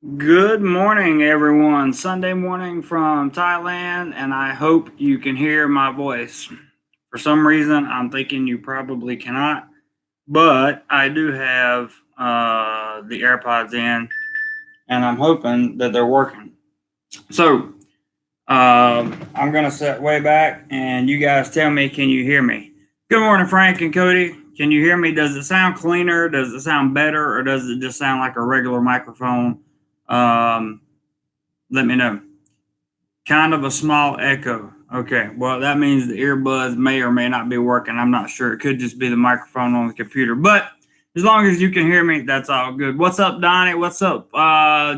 Good morning, everyone. Sunday morning from Thailand, and I hope you can hear my voice. For some reason, I'm thinking you probably cannot, but I do have the AirPods in, and I'm hoping that they're working. So I'm going to sit way back, and you guys tell me, can you hear me? Good morning, Frank and Cody. Can you hear me? Does it sound cleaner? Does it sound better? Or does it just sound like a regular microphone? Um, Let me know. Kind of a small echo. Okay, well, that means the earbuds may or may not be working. I'm not sure. It could just be the microphone on the computer. But as long as you can hear me, that's all good. What's up, Donnie? What's up,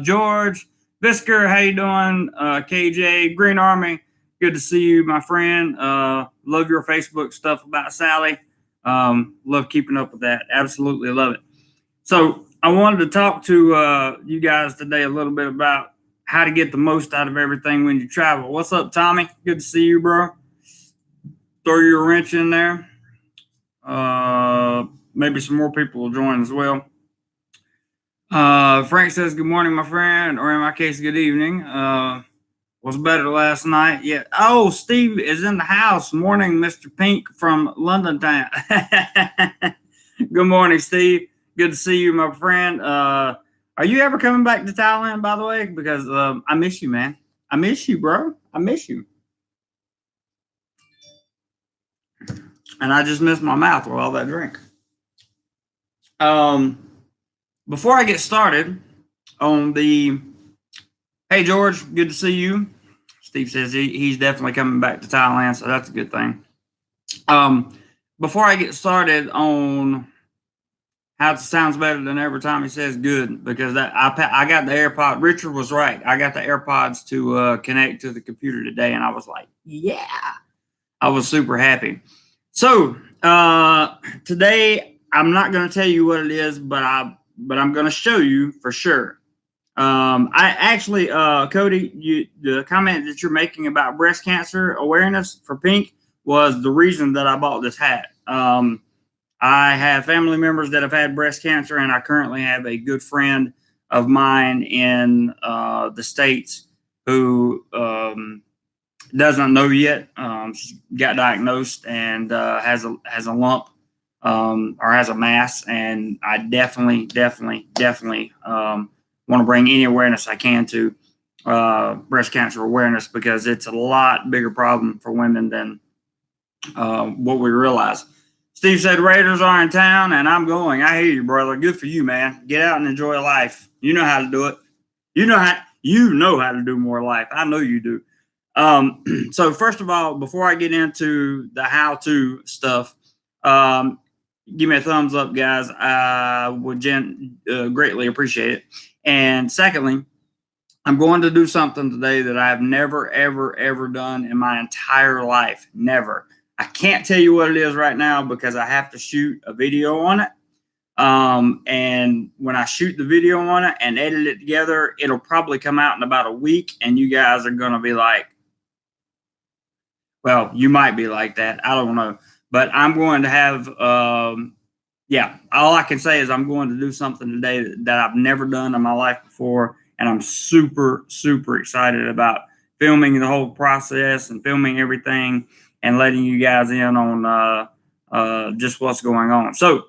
George? Bisker, how you doing? KJ, Green Army, good to see you, my friend. Love your Facebook stuff about Sally. Love keeping up with that. Absolutely love it. So I wanted to talk to you guys today a little bit about how to get the most out of everything when you travel. What's up, Tommy? Good to see you, bro. Throw your wrench in there. Maybe some more people will join as well. Frank says, good morning, my friend, or in my case, good evening. Was better last night. Yeah. Oh, Steve is in the house. Morning, Mr. Pink from London Town. Good morning, Steve. Good to see you, my friend. Are you ever coming back to Thailand, by the way? Because I miss you, man. I miss you, bro. I miss you. And I just missed my mouth with all that drink. Um, Before I get started on the, hey, George, good to see you. Steve says he's definitely coming back to Thailand, so that's a good thing. Before I get started on how it sounds better than every time he says good, because I got the AirPod. Richard was right. I got the AirPods to connect to the computer today, and I was like, yeah, I was super happy. So today I'm not going to tell you what it is, but I'm going to show you for sure. I actually, Cody, the comment that you're making about breast cancer awareness for Pink was the reason that I bought this hat. I have family members that have had breast cancer, and I currently have a good friend of mine in the States who doesn't know yet. She got diagnosed and has a lump or has a mass, and I definitely want to bring any awareness I can to breast cancer awareness, because it's a lot bigger problem for women than what we realize. Steve said Raiders are in town, and I'm going. I hear you, brother. Good for you, man. Get out and enjoy life. You know how to do it. You know how to do more life. I know you do. So first of all, before I get into the how-to stuff, give me a thumbs up, guys. I would greatly appreciate it. And secondly, I'm going to do something today that I have never, ever done in my entire life. Never. I can't tell you what it is right now because I have to shoot a video on it. And when I shoot the video on it and edit it together, it'll probably come out in about a week, and you guys are going to be like, well, you might be like that. I don't know. But I'm going to have, yeah, all I can say is I'm going to do something today that I've never done in my life before. And I'm super excited about filming the whole process and filming everything and letting you guys in on just what's going on. So,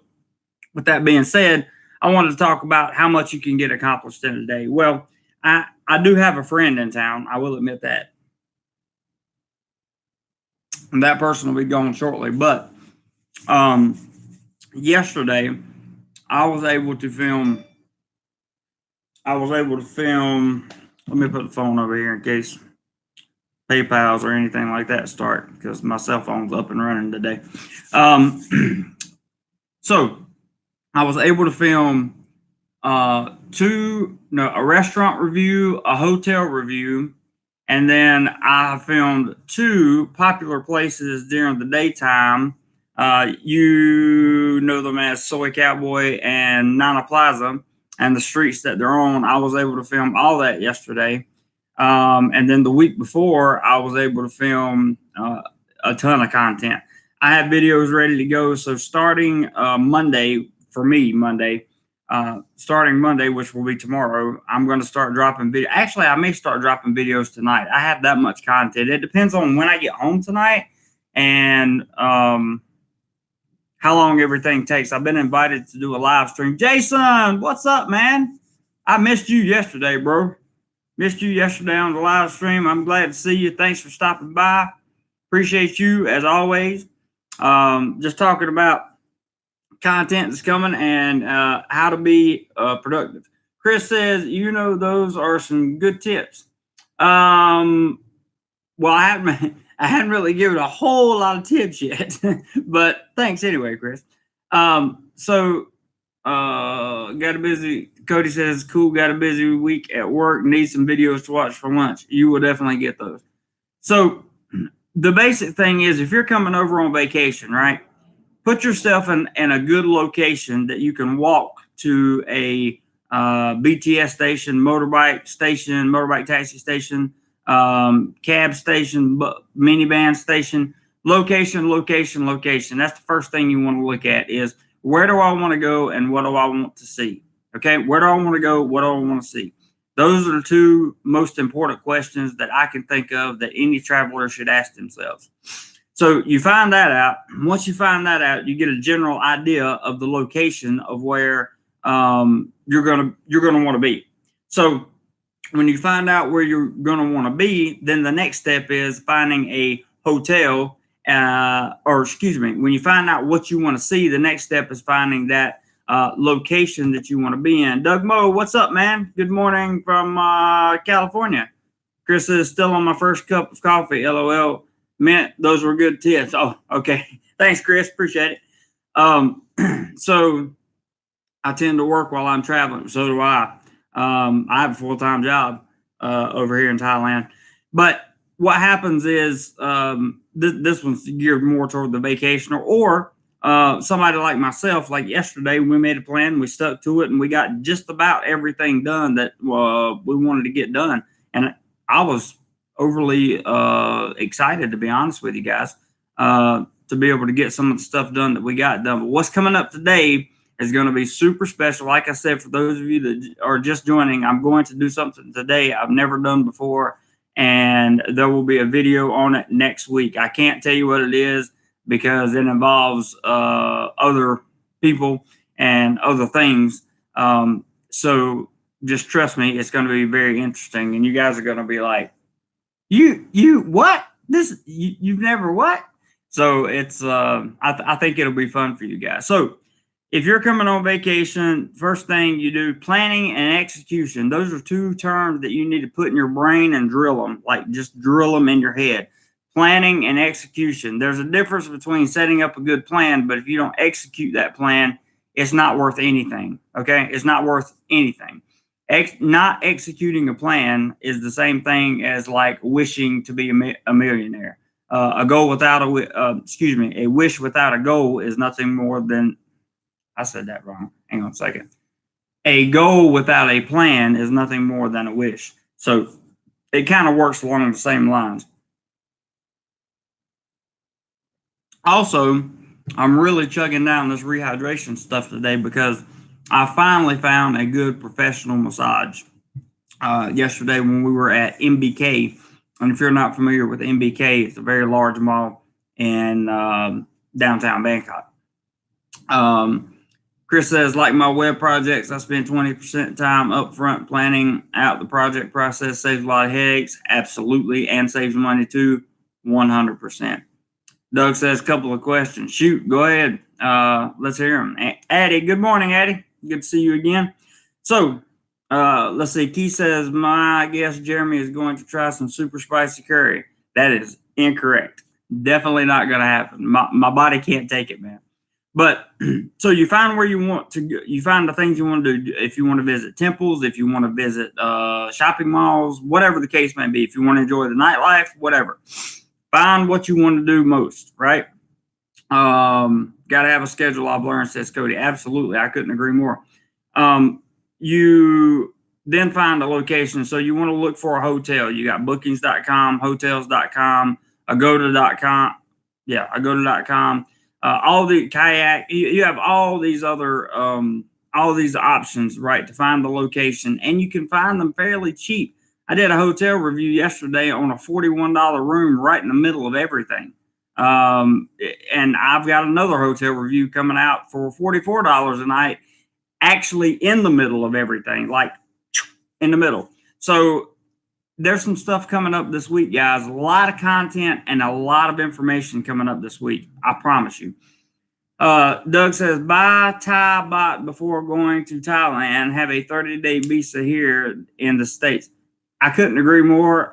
with that being said, I wanted to talk about how much you can get accomplished in a day. Well, I do have a friend in town. I will admit that. And that person will be going shortly. But yesterday, I was able to film. Let me put the phone over here in case PayPal's or anything like that start, because my cell phone's up and running today. So I was able to film a restaurant review, a hotel review, and then I filmed two popular places during the daytime. You know them as Soy Cowboy and Nana Plaza, and the streets that they're on. I was able to film all that yesterday. And then the week before, I was able to film a ton of content. I have videos ready to go. So starting Monday, for me, Monday, starting Monday, which will be tomorrow, I'm going to start dropping video. Actually, I may start dropping videos tonight. I have that much content. It depends on when I get home tonight and how long everything takes. I've been invited to do a live stream. Jason, what's up, man? I missed you yesterday, bro. Missed you yesterday on the live stream. I'm glad to see you. Thanks for stopping by. Appreciate you as always. Just talking about content that's coming and how to be productive. Chris says, those are some good tips. Well, I hadn't really given a whole lot of tips yet, but thanks anyway, Chris. Got a busy. Cody says, cool. Got a busy week at work. Need some videos to watch for lunch. You will definitely get those. So the basic thing is, if you're coming over on vacation, right? Put yourself in a good location that you can walk to a BTS station, motorbike taxi station, cab station, minivan station, location. That's the first thing you want to look at is, where do I want to go and what do I want to see? Okay, where do I want to go? What do I want to see? Those are the two most important questions that I can think of that any traveler should ask themselves. So you find that out. Once you find that out, you get a general idea of the location of where you're gonna want to be. So when you find out where you're gonna want to be, then the next step is finding a hotel. When you find out what you want to see, the next step is finding that location that you want to be in. Doug Moe, what's up, man? Good morning from California. Chris is still on my first cup of coffee. LOL. Mint, those were good tips. Oh, okay. Thanks, Chris. Appreciate it. So I tend to work while I'm traveling. So do I. I have a full-time job over here in Thailand. But what happens is this one's geared more toward the vacationer or somebody like myself. Like yesterday, we made a plan, we stuck to it, and we got just about everything done that we wanted to get done. And I was overly excited, to be honest with you guys, to be able to get some of the stuff done that we got done. But what's coming up today is going to be super special. Like I said, for those of you that are just joining, I'm going to do something today I've never done before, and there will be a video on it next week. I can't tell you what it is because it involves other people and other things. So just trust me, it's going to be very interesting, and you guys are going to be like, you what? You've never what? So it's I think it'll be fun for you guys. So if you're coming on vacation, first thing you do, planning and execution. Those are two terms that you need to put in your brain and drill them, like just drill them in your head. Planning and execution. There's a difference between setting up a good plan, but if you don't execute that plan, it's not worth anything. Okay, it's not worth anything. Not executing a plan is the same thing as like wishing to be a millionaire. A wish without a goal is nothing more than, I said that wrong. Hang on a second. A goal without a plan is nothing more than a wish. So it kind of works along the same lines. Also, I'm really chugging down this rehydration stuff today because I finally found a good professional massage yesterday when we were at MBK. And if you're not familiar with MBK, it's a very large mall in downtown Bangkok. Chris says, like my web projects, I spend 20% time up front planning out the project process. Saves a lot of headaches. Absolutely. And saves money too. 100%. Doug says, couple of questions. Shoot, go ahead. Let's hear them. Addie, good morning, Addie. Good to see you again. So, let's see. Key says, my guess Jeremy is going to try some super spicy curry. That is incorrect. Definitely not going to happen. My body can't take it, man. But so you find where you want to go. You find the things you want to do. If you want to visit temples, if you want to visit shopping malls, whatever the case may be. If you want to enjoy the nightlife, whatever. Find what you want to do most, right? Got to have a schedule, I've learned, says Cody. Absolutely. I couldn't agree more. You then find a location. So you want to look for a hotel. You got bookings.com, hotels.com, agoda.com. Yeah, agoda.com. All the kayak. You have all these other all these options, right, to find the location, and you can find them fairly cheap. I did a hotel review yesterday on a $41 room right in the middle of everything. And I've got another hotel review coming out for $44 a night, actually in the middle of everything, like in the middle. So there's some stuff coming up this week, guys. A lot of content and a lot of information coming up this week. I promise you. Doug says, buy Thai baht before going to Thailand. Have a 30-day visa here in the States. I couldn't agree more.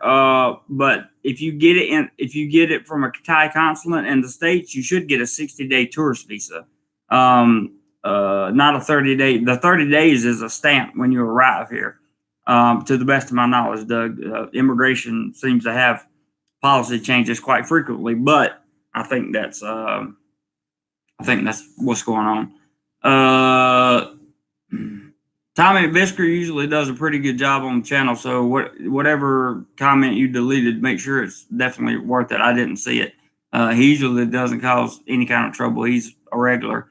But if you get it from a Thai consulate in the States, you should get a 60-day tourist visa. Not a 30-day. The 30 days is a stamp when you arrive here. To the best of my knowledge, Doug, immigration seems to have policy changes quite frequently, but I think that's what's going on. Tommy Visker usually does a pretty good job on the channel, so whatever comment you deleted, make sure it's definitely worth it. I didn't see it. He usually doesn't cause any kind of trouble. He's a regular.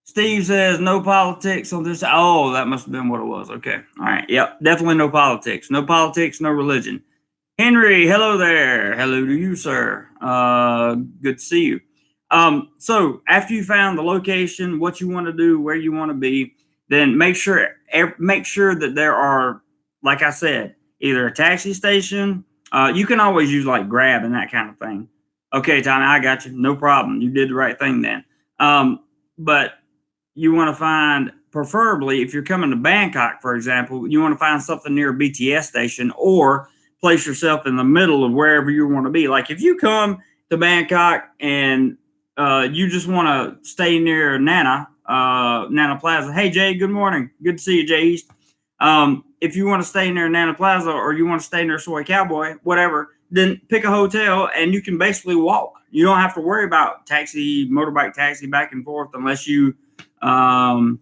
Steve says no politics on this. Oh, that must have been what it was. Okay. All right. Yep. Definitely no politics. No politics, no religion. Henry, hello there. Hello to you, sir. Good to see you. So after you found the location, what you want to do, where you want to be, then make sure that there are, like I said, either a taxi station. You can always use like Grab and that kind of thing. Okay, Tommy, I got you. No problem. You did the right thing then. But you want to find, preferably, if you're coming to Bangkok, for example, you want to find something near a BTS station or place yourself in the middle of wherever you want to be. Like if you come to Bangkok and you just want to stay near Nana Plaza. Hey, Jay, good morning. Good to see you, Jay East. If you want to stay near Nana Plaza or you want to stay near Soy Cowboy, whatever, then pick a hotel and you can basically walk. You don't have to worry about motorbike taxi back and forth unless you, just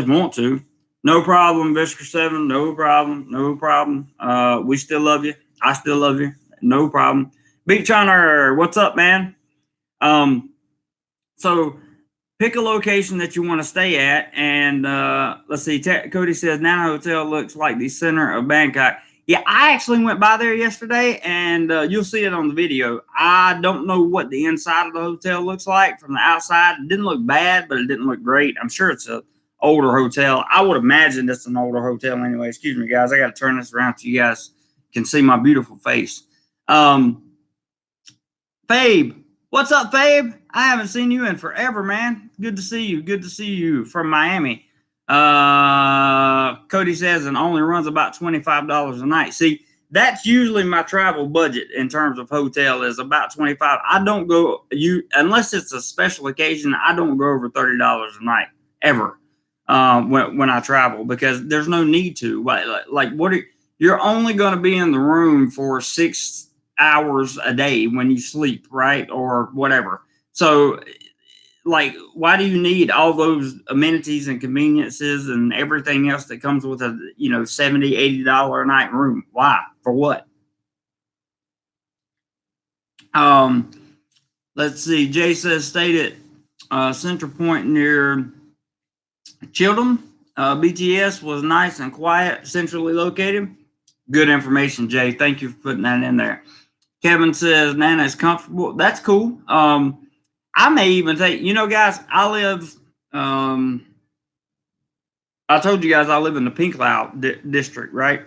want to. No problem, Visker 7. No problem. We still love you. I still love you. No problem. Big China, what's up, man? So pick a location that you want to stay at, and let's see. Cody says Nana Hotel looks like the center of Bangkok. Yeah, I actually went by there yesterday, and you'll see it on the video. I don't know what the inside of the hotel looks like from the outside. It didn't look bad, but it didn't look great. I'm sure it's an older hotel. I would imagine it's an older hotel anyway. Excuse me, guys. I got to turn this around so you guys can see my beautiful face. Fabe, what's up, Fabe? I haven't seen you in forever, man. Good to see you. Good to see you from Miami. Cody says it only runs about $25 a night. See, that's usually my travel budget in terms of hotel is about $25. I don't go unless it's a special occasion. I don't go over $30 a night ever when I travel because there's no need to. Like you're only going to be in the room for 6 hours a day when you sleep, right, or whatever. So like, why do you need all those amenities and conveniences and everything else that comes with a, $70, $80 a night room? Why? For what? Let's see. Jay says, stayed at Central Point near Children. BTS was nice and quiet, centrally located. Good information, Jay. Thank you for putting that in there. Kevin says, Nana is comfortable. That's cool. I may even take, guys, I live, I told you guys I live in the Pink Cloud district, right?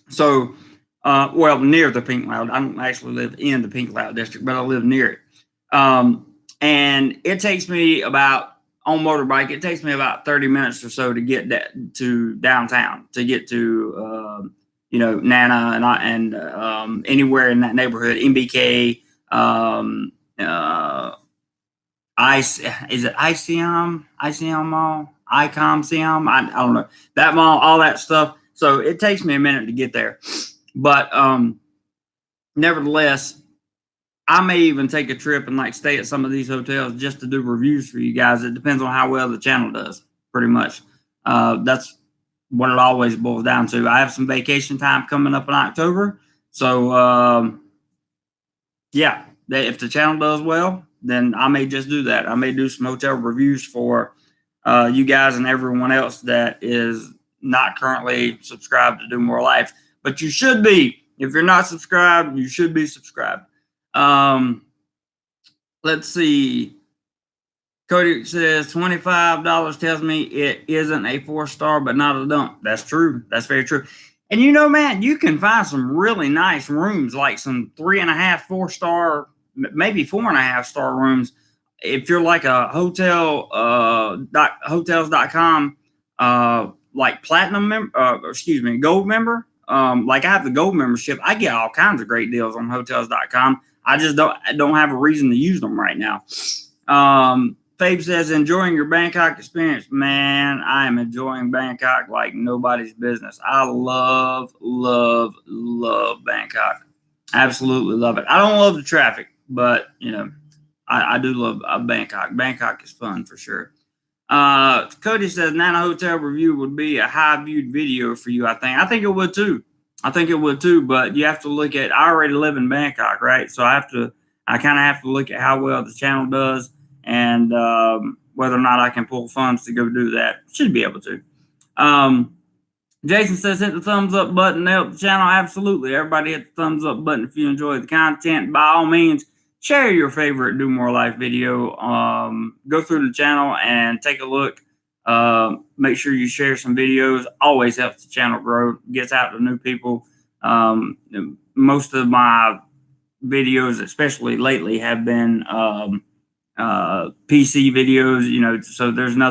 So, near the Pink Cloud. I don't actually live in the Pink Cloud district, but I live near it. And it takes me on motorbike, it takes me about 30 minutes or so to get to downtown, to get to, Nana and anywhere in that neighborhood, MBK, is it ICM Mall, ICOM CM? I don't know that mall, all that stuff. So it takes me a minute to get there, but nevertheless, I may even take a trip and stay at some of these hotels just to do reviews for you guys. It depends on how well the channel does, pretty much. That's what it always boils down to. I have some vacation time coming up in October, so yeah. If the channel does well, then I may just do that. I may do some hotel reviews for you guys and everyone else that is not currently subscribed to DoMoreLife. But you should be. If you're not subscribed, you should be subscribed. Let's see. Cody says $25 tells me it isn't a 4-star, but not a dump. That's true. That's very true. And you know, man, you can find some really nice rooms, like some 3.5, 4-star, maybe 4.5-star rooms. If you're like a hotels.com, like platinum member, gold member. Like I have the gold membership. I get all kinds of great deals on hotels.com. I just don't have a reason to use them right now. Fabe says, enjoying your Bangkok experience. Man, I am enjoying Bangkok like nobody's business. I love, love, love Bangkok. Absolutely love it. I don't love the traffic, but, you know, I do love Bangkok. Bangkok is fun for sure. Cody says, Nana Hotel review would be a high-viewed video for you, I think. I think it would, too. But you have to look at, I already live in Bangkok, right? So I kind of have to look at how well the channel does and whether or not I can pull funds to go do that. Should be able to. Jason says, hit the thumbs up button to help the channel. Absolutely. Everybody hit the thumbs up button if you enjoy the content. By all means, share your favorite DoMoreLife video. Go through the channel and take a look. Make sure you share some videos. Always helps the channel grow. Gets out to new people. Most of my videos, especially lately, have been PC videos, you know, so there's no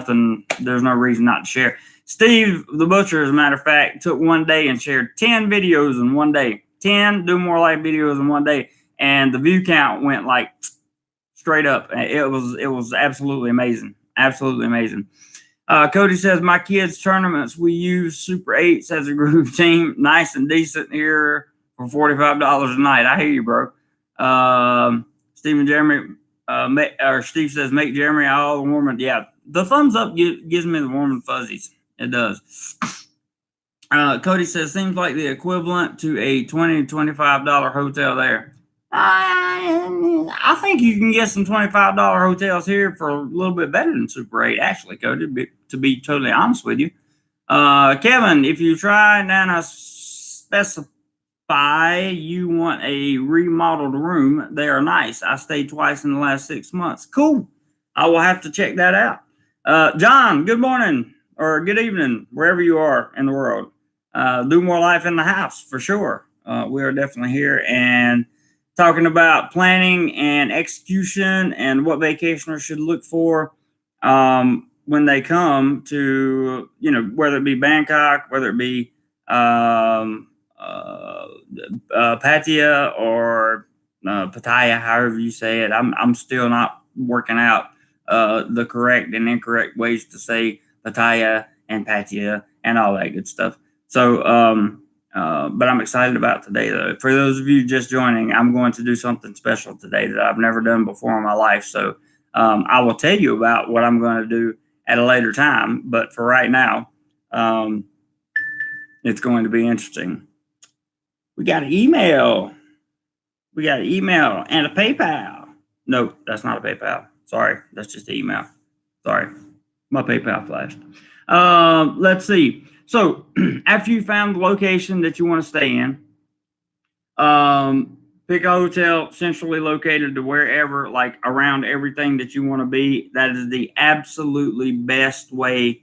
reason not to share. Steve the Butcher, as a matter of fact, took one day and shared 10 videos in one day. 10 DoMoreLife videos in one day, and the view count went like straight up. It was absolutely amazing. Absolutely amazing. Cody says, my kids' tournaments, we use Super 8s as a group team. Nice and decent here for $45 a night. I hear you, bro. Steve says, make Jeremy all the warm. Yeah, the thumbs up gives me the warm and fuzzies. It does. Cody says, seems like the equivalent to a $20 to $25 hotel there. I think you can get some $25 hotels here for a little bit better than Super 8, actually, Cody, to be totally honest with you. Kevin, if you try Nana specify you want a remodeled room, they are nice. I stayed twice in the last 6 months. Cool. I will have to check that out. John, good morning or good evening, wherever you are in the world. DoMoreLife in the house for sure. We are definitely here and talking about planning and execution and what vacationers should look for when they come to, you know, whether it be Bangkok, whether it be Pattaya or Pattaya, however you say it. I'm still not working out the correct and incorrect ways to say Pattaya and Pattaya and all that good stuff. So, but I'm excited about today, though. For those of you just joining, I'm going to do something special today that I've never done before in my life. So I will tell you about what I'm going to do at a later time. But for right now, it's going to be interesting. We got an email. And a PayPal. No, that's not a PayPal. Sorry, that's just an email. Sorry, my PayPal flashed. Let's see. So after you found the location that you want to stay in, pick a hotel centrally located to wherever, like around everything that you want to be. That is the absolutely best way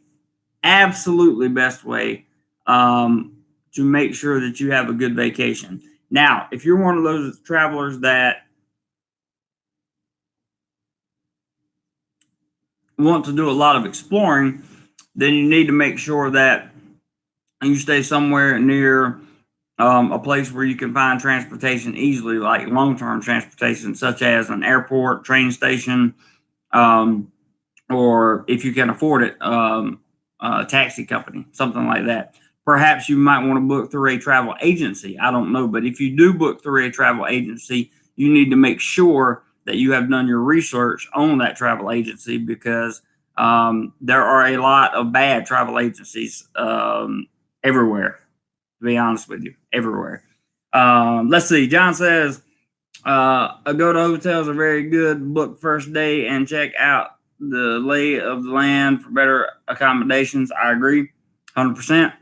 to make sure that you have a good vacation. Now, if you're one of those travelers that want to do a lot of exploring, then you need to make sure that you stay somewhere near a place where you can find transportation easily, like long-term transportation, such as an airport, train station, or if you can afford it, a taxi company, something like that. Perhaps you might want to book through a travel agency. I don't know. But if you do book through a travel agency, you need to make sure that you have done your research on that travel agency, because there are a lot of bad travel agencies everywhere, to be honest with you, everywhere. Let's see. John says, Go to hotels are very good. Book first day and check out the lay of the land for better accommodations. I agree, 100%.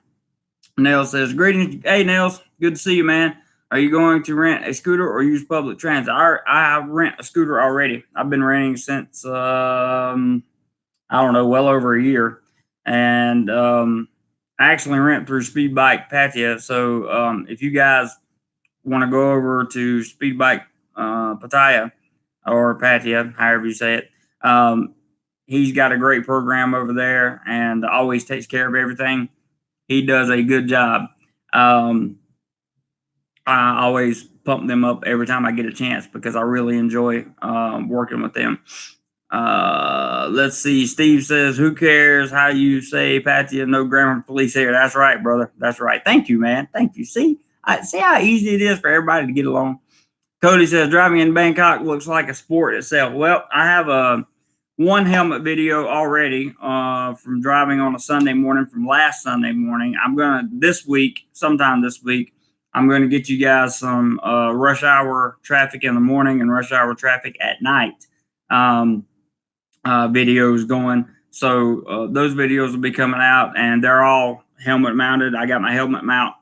Nels says, greetings. Hey, Nels, good to see you, man. Are you going to rent a scooter or use public transit? I rent a scooter already. I've been renting since, I don't know, well over a year. And I actually rent through Speed Bike Patia. So if you guys want to go over to Speed Bike Pattaya or Patia, however you say it, he's got a great program over there and always takes care of everything. He does a good job. I always pump them up every time I get a chance because I really enjoy working with them. Let's see. Steve says, who cares how you say Patia, no grammar police here. That's right, brother. That's right. Thank you, man. Thank you. See how easy it is for everybody to get along. Cody says, driving in Bangkok looks like a sport itself. Well, I have one helmet video already from driving on a Sunday morning from last Sunday morning. I'm going to, sometime this week, I'm going to get you guys some rush hour traffic in the morning and rush hour traffic at night videos going. So those videos will be coming out, and they're all helmet mounted. I got my helmet mount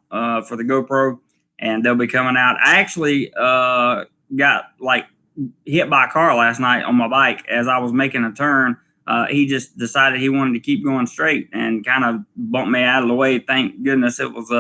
for the GoPro, and they'll be coming out. I actually got hit by a car last night on my bike as I was making a turn. He just decided he wanted to keep going straight and kind of bumped me out of the way. Thank goodness it was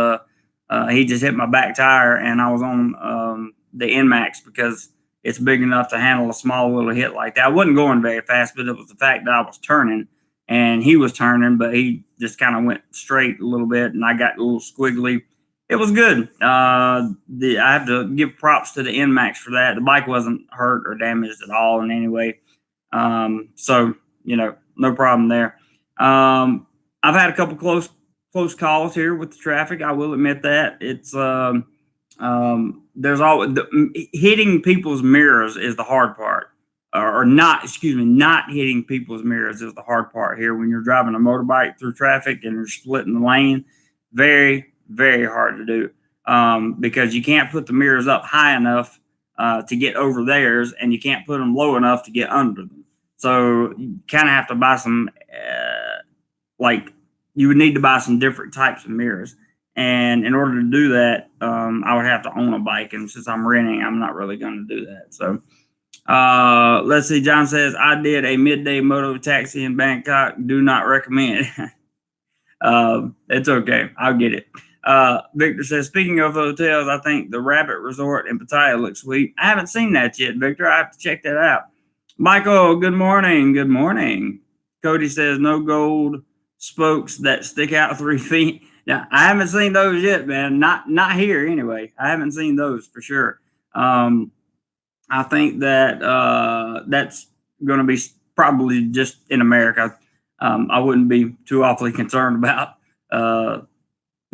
he just hit my back tire, and I was on the NMAX because it's big enough to handle a small little hit like that. I wasn't going very fast, but it was the fact that I was turning and he was turning, but he just kind of went straight a little bit, and I got a little squiggly. It was good. I have to give props to the NMAX for that. The bike wasn't hurt or damaged at all in any way. So, no problem there. I've had a couple close calls here with the traffic. I will admit that. It's there's always hitting people's mirrors is the hard part, or not hitting people's mirrors is the hard part here when you're driving a motorbike through traffic and you're splitting the lane. Very, very hard to do because you can't put the mirrors up high enough to get over theirs, and you can't put them low enough to get under them. So you kind of have to buy some you would need to buy some different types of mirrors. And in order to do that, I would have to own a bike. And since I'm renting, I'm not really going to do that. So let's see. John says, I did a midday moto taxi in Bangkok. Do not recommend. It's okay. I'll get it. Victor says, speaking of hotels, I think the Rabbit Resort in Pattaya looks sweet. I haven't seen that yet, Victor. I have to check that out. Michael, good morning. Good morning. Cody says, no gold spokes that stick out 3 feet. Yeah, I haven't seen those yet, man. Not here anyway. I haven't seen those for sure. I think that that's going to be probably just in America. I wouldn't be too awfully concerned about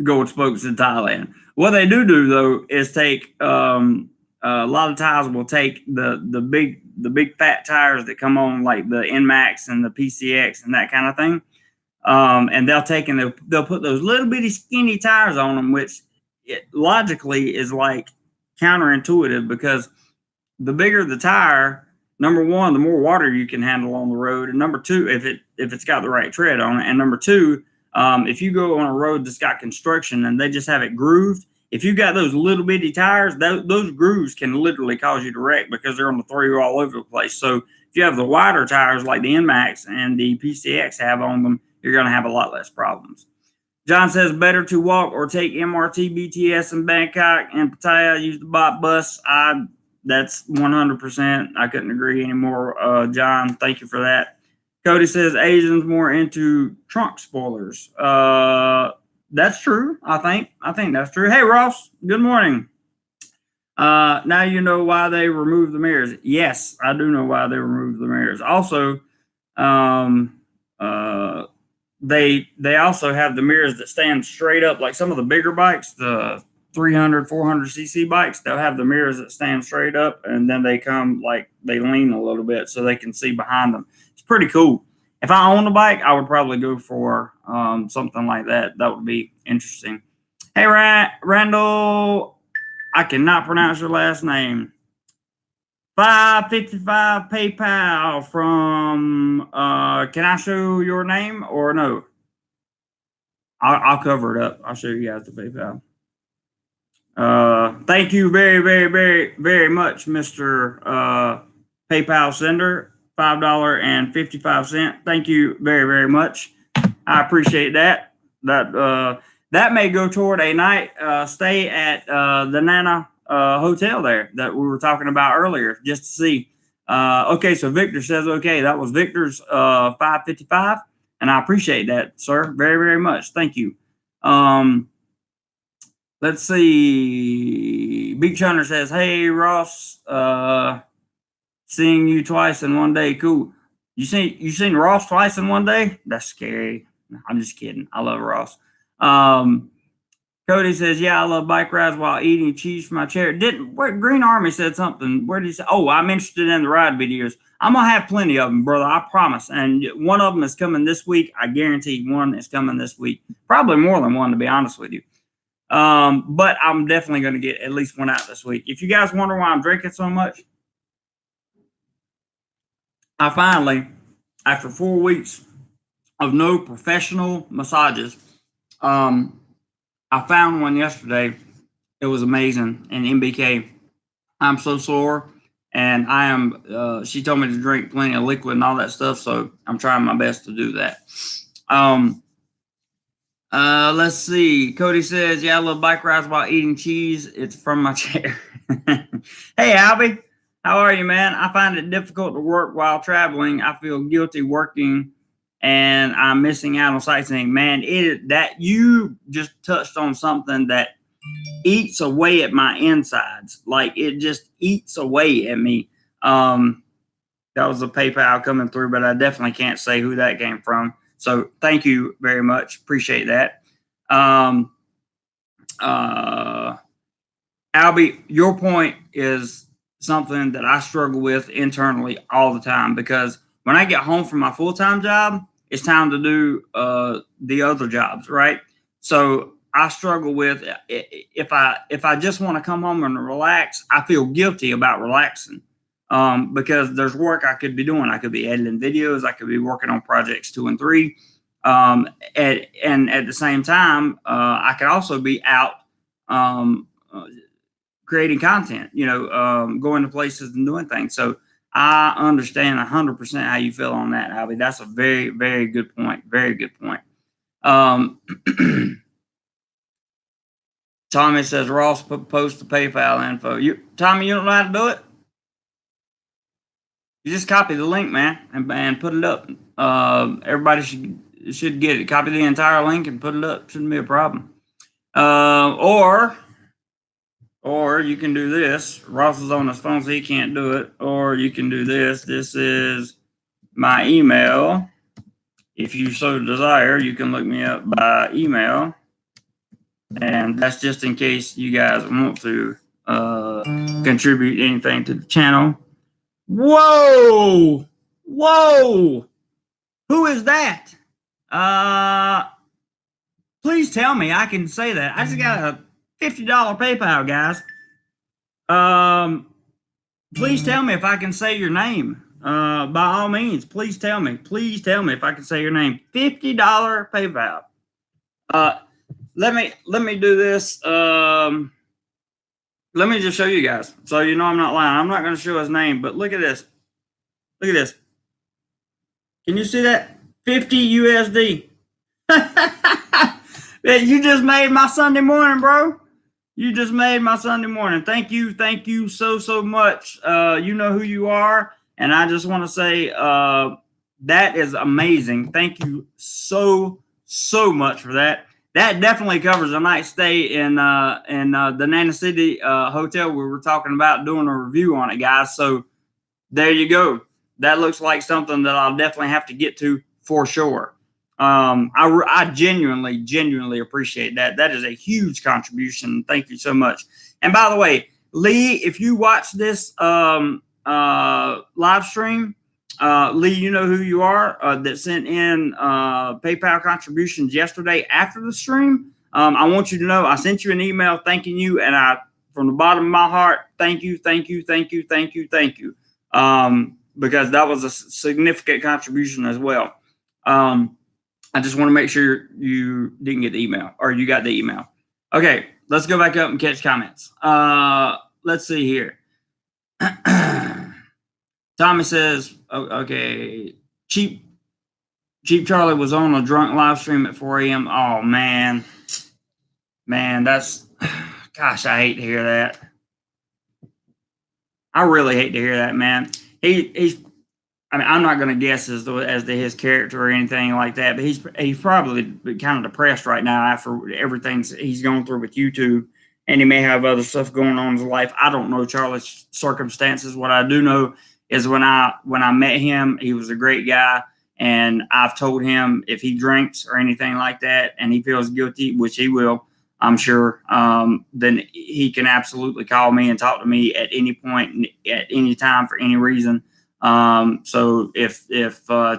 gold spokes in Thailand. What they do though is take a lot of tires will take the big fat tires that come on like the NMAX and the PCX and that kind of thing. And they'll put those little bitty skinny tires on them, which logically is like counterintuitive because the bigger the tire, number one, the more water you can handle on the road, and number two, if it's got the right tread on it, and number two, if you go on a road that's got construction and they just have it grooved, if you got those little bitty tires, those grooves can literally cause you to wreck because they're going to throw you all over the place. So if you have the wider tires like the NMAX and the PCX have on them, you're going to have a lot less problems. John says, better to walk or take MRT, BTS in Bangkok and Pattaya, use the bot bus. That's 100%. I couldn't agree anymore. John, thank you for that. Cody says, Asians more into trunk spoilers. That's true, I think. I think that's true. Hey, Ross, good morning. Now you know why they removed the mirrors. Yes, I do know why they removed the mirrors. Also, they also have the mirrors that stand straight up, like some of the bigger bikes, the 300, 400 cc bikes, they'll have the mirrors that stand straight up, and then they lean a little bit so they can see behind them. It's pretty cool. If I owned a bike, I would probably go for something like that. That would be interesting. Hey, Randall, I cannot pronounce your last name. $5.55 PayPal from, can I show your name or no? I'll cover it up. I'll show you guys the PayPal. Thank you very, very, very, very much, Mr. PayPal sender. $5.55. Thank you very, very much. I appreciate that. That may go toward a night stay at the Nana hotel there that we were talking about earlier, just to see. Okay, so Victor says okay. That was Victor's $5.55, and I appreciate that, sir, very, very much. Thank you. Let's see. Beach Hunter says, "Hey Ross, seeing you twice in one day, cool. You seen Ross twice in one day? That's scary. I'm just kidding. I love Ross." Cody says, "Yeah, I love bike rides while eating cheese from my chair." Green Army said something? Where did he say? Oh, I'm interested in the ride videos. I'm gonna have plenty of them, brother. I promise. And one of them is coming this week. I guarantee one is coming this week. Probably more than one, to be honest with you. But I'm definitely going to get at least one out this week. If you guys wonder why I'm drinking so much, I finally, after 4 weeks of no professional massages, I found one yesterday. It was amazing. And MBK, I'm so sore, and I am. She told me to drink plenty of liquid and all that stuff, so I'm trying my best to do that. Let's see. Cody says, "Yeah, I love bike rides while eating cheese. It's from my chair." Hey, Albie, how are you, man? I find it difficult to work while traveling. I feel guilty working, and I'm missing out on sightseeing. Man, that you just touched on something that eats away at my insides. Like it just eats away at me. That was a PayPal coming through, but I definitely can't say who that came from. So thank you very much. Appreciate that. Albie, your point is something that I struggle with internally all the time, because when I get home from my full-time job, it's time to do the other jobs, right? So I struggle with if I just want to come home and relax, I feel guilty about relaxing. Because there's work I could be doing. I could be editing videos. I could be working on projects 2 and 3. And at the same time, I could also be out creating content, going to places and doing things. So I understand 100% how you feel on that, Albie. That's a very, very good point. Very good point. Tommy says, "Ross, post the PayPal info." Tommy, you don't know how to do it? You just copy the link, man, and put it up. Everybody should get it. Copy the entire link and put it up. Shouldn't be a problem. Or you can do this. Ross is on his phone, so he can't do it. Or you can do this. This is my email. If you so desire, you can look me up by email. And that's just in case you guys want to contribute anything to the channel. Whoa! Who is that? Please tell me I can say that. I just got a $50 PayPal, guys. Please tell me if I can say your name. By all means, please tell me. Please tell me if I can say your name. $50 PayPal. Let me do this. Let me just show you guys, so you know I'm not lying. I'm not going to show his name, but look at this. Look at this. Can you see that? 50 USD. You just made my Sunday morning, bro. You just made my Sunday morning. Thank you so much. You know who you are, and I just want to say that is amazing. Thank you so much for that. That definitely covers a night stay in the Nana City hotel we were talking about, doing a review on it, guys. So there you go. That looks like something that I'll definitely have to get to for sure. I genuinely appreciate that. That is a huge contribution. Thank you so much. And by the way, Lee, if you watch this live stream, Lee, you know who you are, that sent in PayPal contributions yesterday after the stream. I want you to know I sent you an email thanking you, and I from the bottom of my heart, thank you, thank you, thank you, thank you, thank you. Because that was a significant contribution as well. I just want to make sure you didn't get the email or you got the email. Okay, let's go back up and catch comments. Let's see here. Tommy says, okay, Cheap Charlie was on a drunk live stream at 4 a.m. Oh, man. Man, that's, gosh, I hate to hear that. I really hate to hear that, man. He's, I mean, I'm not going to guess as to his character or anything like that, but he's probably kind of depressed right now after everything he's going through with YouTube, and he may have other stuff going on in his life. I don't know Charlie's circumstances. What I do know is when I met him, he was a great guy, and I've told him if he drinks or anything like that, and he feels guilty, which he will, I'm sure, then he can absolutely call me and talk to me at any point, at any time, for any reason. So if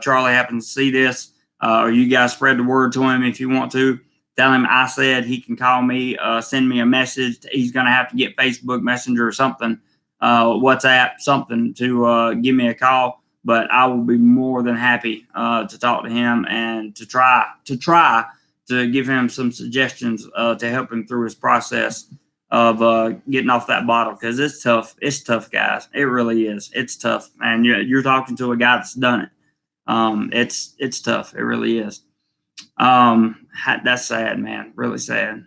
Charlie happens to see this, or you guys spread the word to him, if you want to, tell him I said he can call me, send me a message. He's going to have to get Facebook Messenger or something, WhatsApp, something to give me a call. But I will be more than happy to talk to him and to try to give him some suggestions to help him through his process of getting off that bottle, because it's tough. It's tough, guys. It really is. It's tough, and you're talking to a guy that's done it. It's tough. It really is. That's sad, man. Really sad.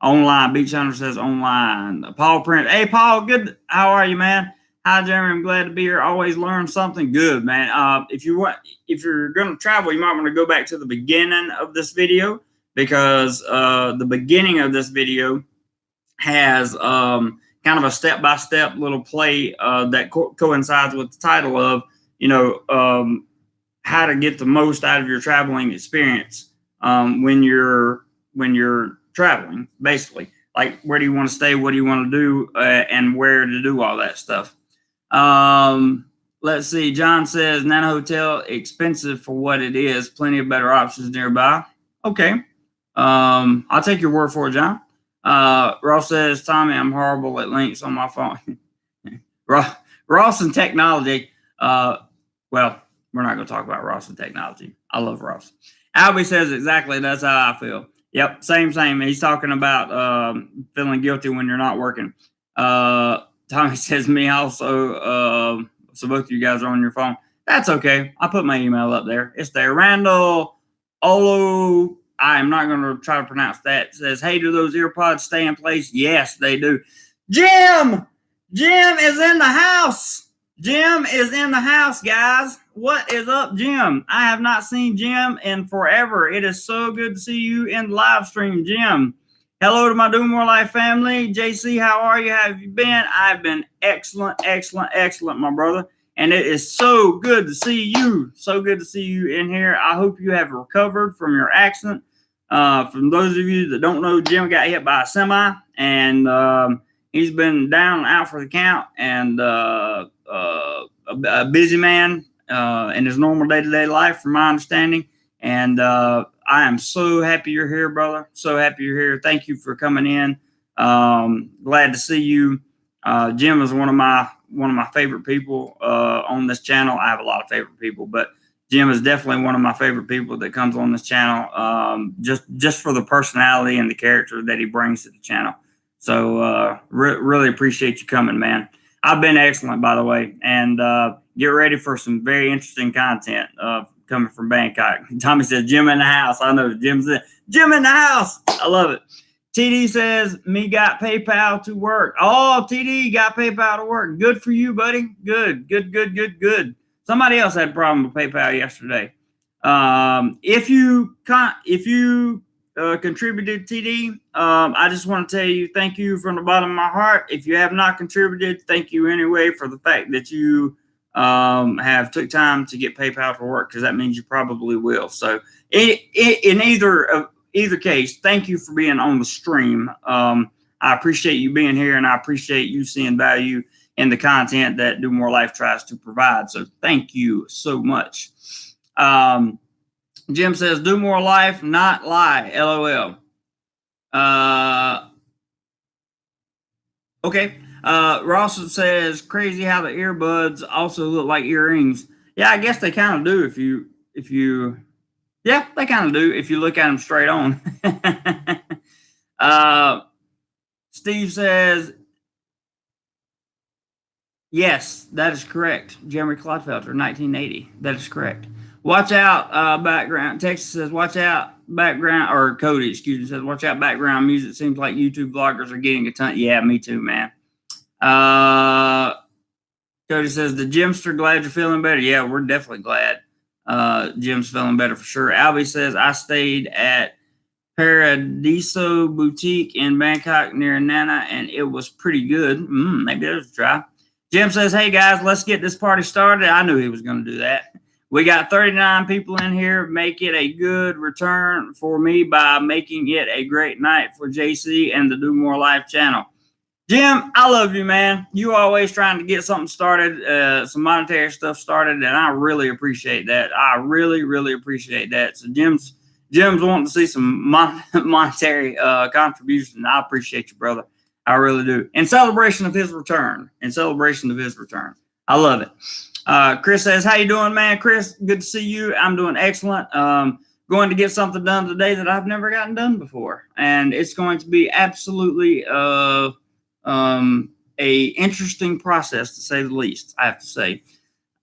Online, Beach Hunter says online. Paul Prince. Hey, Paul. Good. How are you, man? Hi, Jeremy. I'm glad to be here. Always learn something good, man. If you're going to travel, you might want to go back to the beginning of this video, because the beginning of this video has kind of a step-by-step little play that coincides with the title of, how to get the most out of your traveling experience when you're traveling, basically. Like, where do you want to stay? What do you want to do? And where to do all that stuff. Let's see. John says, Nana Hotel, expensive for what it is. Plenty of better options nearby. Okay. I'll take your word for it, John. Ross says, Tommy, I'm horrible at links on my phone. Ross and technology. Well, we're not going to talk about Ross and technology. I love Ross. Albie says, exactly, that's how I feel. Yep, same. He's talking about feeling guilty when you're not working. Tommy says, me also. So both of you guys are on your phone. That's okay. I put my email up there. It's there. Randall Olo. I am not going to try to pronounce that. It says, hey, do those earpods stay in place? Yes, they do. Jim is in the house. Jim is in the house, guys. What is up, Jim? I have not seen Jim in forever. It is so good to see you in the live stream, Jim. Hello to my DoMoreLife family. JC, how are you? How have you been? I've been excellent, my brother. And it is so good to see you. So good to see you in here. I hope you have recovered from your accident. From those of you that don't know, Jim got hit by a semi, and he's been down and out for the count, and a busy man in his normal day-to-day life, from my understanding. And I am so happy you're here, brother. So happy you're here. Thank you for coming in. Glad to see you. Jim is one of my favorite people on this channel. I have a lot of favorite people, but Jim is definitely one of my favorite people that comes on this channel, just for the personality and the character that he brings to the channel. So really appreciate you coming, man. I've been excellent, by the way, and get ready for some very interesting content coming from Bangkok. Tommy says, Jim in the house. I know Jim in the house. I love it. TD says, me got PayPal to work. Oh, TD got PayPal to work. Good for you, buddy. Good. Somebody else had a problem with PayPal yesterday. If you contributed, TD, I just want to tell you thank you from the bottom of my heart. If you have not contributed, thank you anyway for the fact that you have took time to get PayPal to work, because that means you probably will. So in either case, thank you for being on the stream. I appreciate you being here, and I appreciate you seeing value in the content that DoMoreLife tries to provide. So thank you so much. Jim says, DoMoreLife, not lie, LOL. Okay. Ross says, crazy how the earbuds also look like earrings. Yeah, I guess they kind of do yeah, they kind of do if you look at them straight on. uh, Steve says, yes, that is correct. Jeremy Clodfelter, 1980. That is correct. Watch out, background. Texas says, watch out, background, or Cody, excuse me, says, watch out, background music. Seems like YouTube vloggers are getting a ton. Yeah, me too, man. Cody says, the Jimster, glad you're feeling better. Yeah, we're definitely glad. Jim's feeling better for sure. Albie says, I stayed at Paradiso Boutique in Bangkok near Nana, and it was pretty good. Maybe there's a try. Jim says, hey guys, let's get this party started. I knew he was going to do that. We got 39 people in here. Make it a good return for me by making it a great night for JC and the Do More Life channel. Jim, I love you, man. You always trying to get something started, some monetary stuff started, and I really appreciate that. I really, really appreciate that. So Jim's wanting to see some monetary contribution. I appreciate you, brother. I really do. In celebration of his return. I love it. Chris says, how you doing, man? Chris, good to see you. I'm doing excellent. Going to get something done today that I've never gotten done before. And it's going to be absolutely a interesting process, to say the least, I have to say.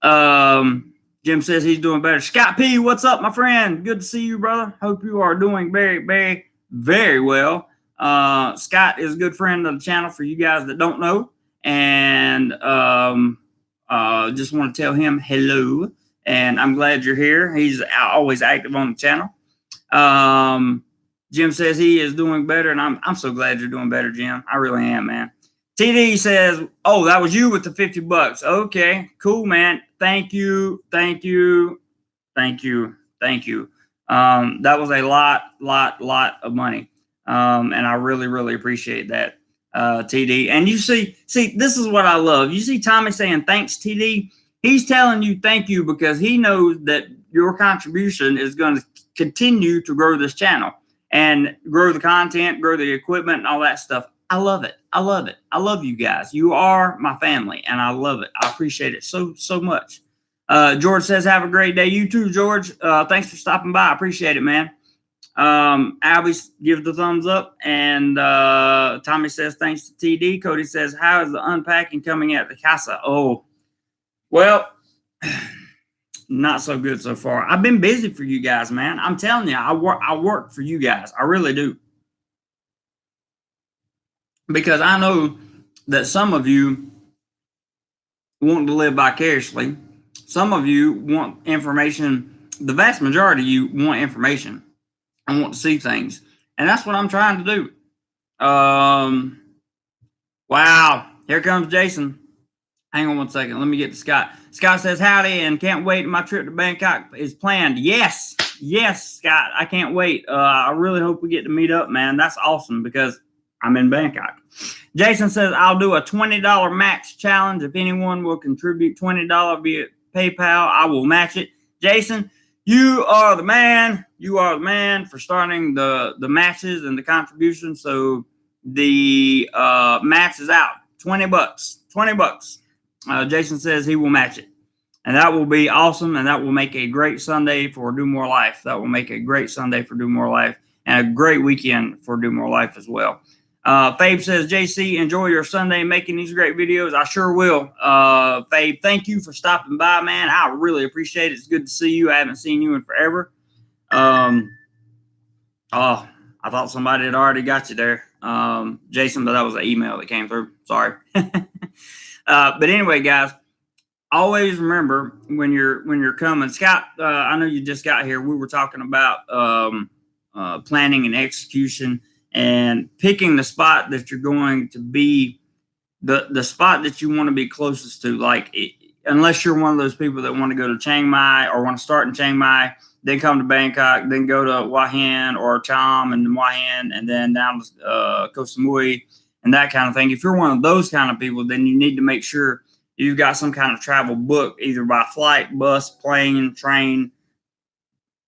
Jim says he's doing better. Scott P, what's up, my friend? Good to see you, brother. Hope you are doing very, very, very well. Scott is a good friend of the channel for you guys that don't know. And just want to tell him hello. And I'm glad you're here. He's always active on the channel. Jim says he is doing better, and I'm so glad you're doing better, Jim. I really am, man. TD says, oh, that was you with the $50. Okay, cool, man. Thank you. That was a lot of money. And I really, really appreciate that, TD. And you see, this is what I love. You see Tommy saying, thanks, TD. He's telling you thank you because he knows that your contribution is going to continue to grow this channel and grow the content, grow the equipment, and all that stuff. I love it. I love you guys. You are my family, and I love it. I appreciate it so much. George says, have a great day. You too, George. Thanks for stopping by. I appreciate it, man. Albie gives the thumbs up, and Tommy says, thanks to TD. Cody says, how is the unpacking coming at the casa? Oh, well, not so good so far. I've been busy for you guys, man. I'm telling you, I work for you guys. I really do. Because I know that some of you want to live vicariously. Some of you want information. The vast majority of you want information and want to see things. And that's what I'm trying to do. Wow. Here comes Jason. Hang on one second. Let me get to Scott. Scott says, howdy, and can't wait. My trip to Bangkok is planned. Yes, Scott. I can't wait. I really hope we get to meet up, man. That's awesome because I'm in Bangkok. Jason says, I'll do a $20 match challenge. If anyone will contribute $20 via PayPal, I will match it. Jason, you are the man. You are the man for starting the matches and the contributions. So the match is out. $20. $20. Jason says he will match it. And that will be awesome. And that will make a great Sunday for Do More Life. That will make a great Sunday for Do More Life and a great weekend for Do More Life as well. Fabe says, JC, enjoy your Sunday making these great videos. I sure will. Fabe, thank you for stopping by, man. I really appreciate it. It's good to see you. I haven't seen you in forever. I thought somebody had already got you there, Jason, but that was an email that came through. Sorry. But anyway, guys, always remember when you're coming. Scott, I know you just got here. We were talking about planning and execution and picking the spot that you're going to be, the spot that you want to be closest to. Like, unless you're one of those people that want to go to Chiang Mai or want to start in Chiang Mai, then come to Bangkok, then go to Hua Hin or Cham and Hua Hin, and then down to Koh Samui and that kind of thing. If you're one of those kind of people, then you need to make sure you've got some kind of travel book, either by flight, bus, plane, train,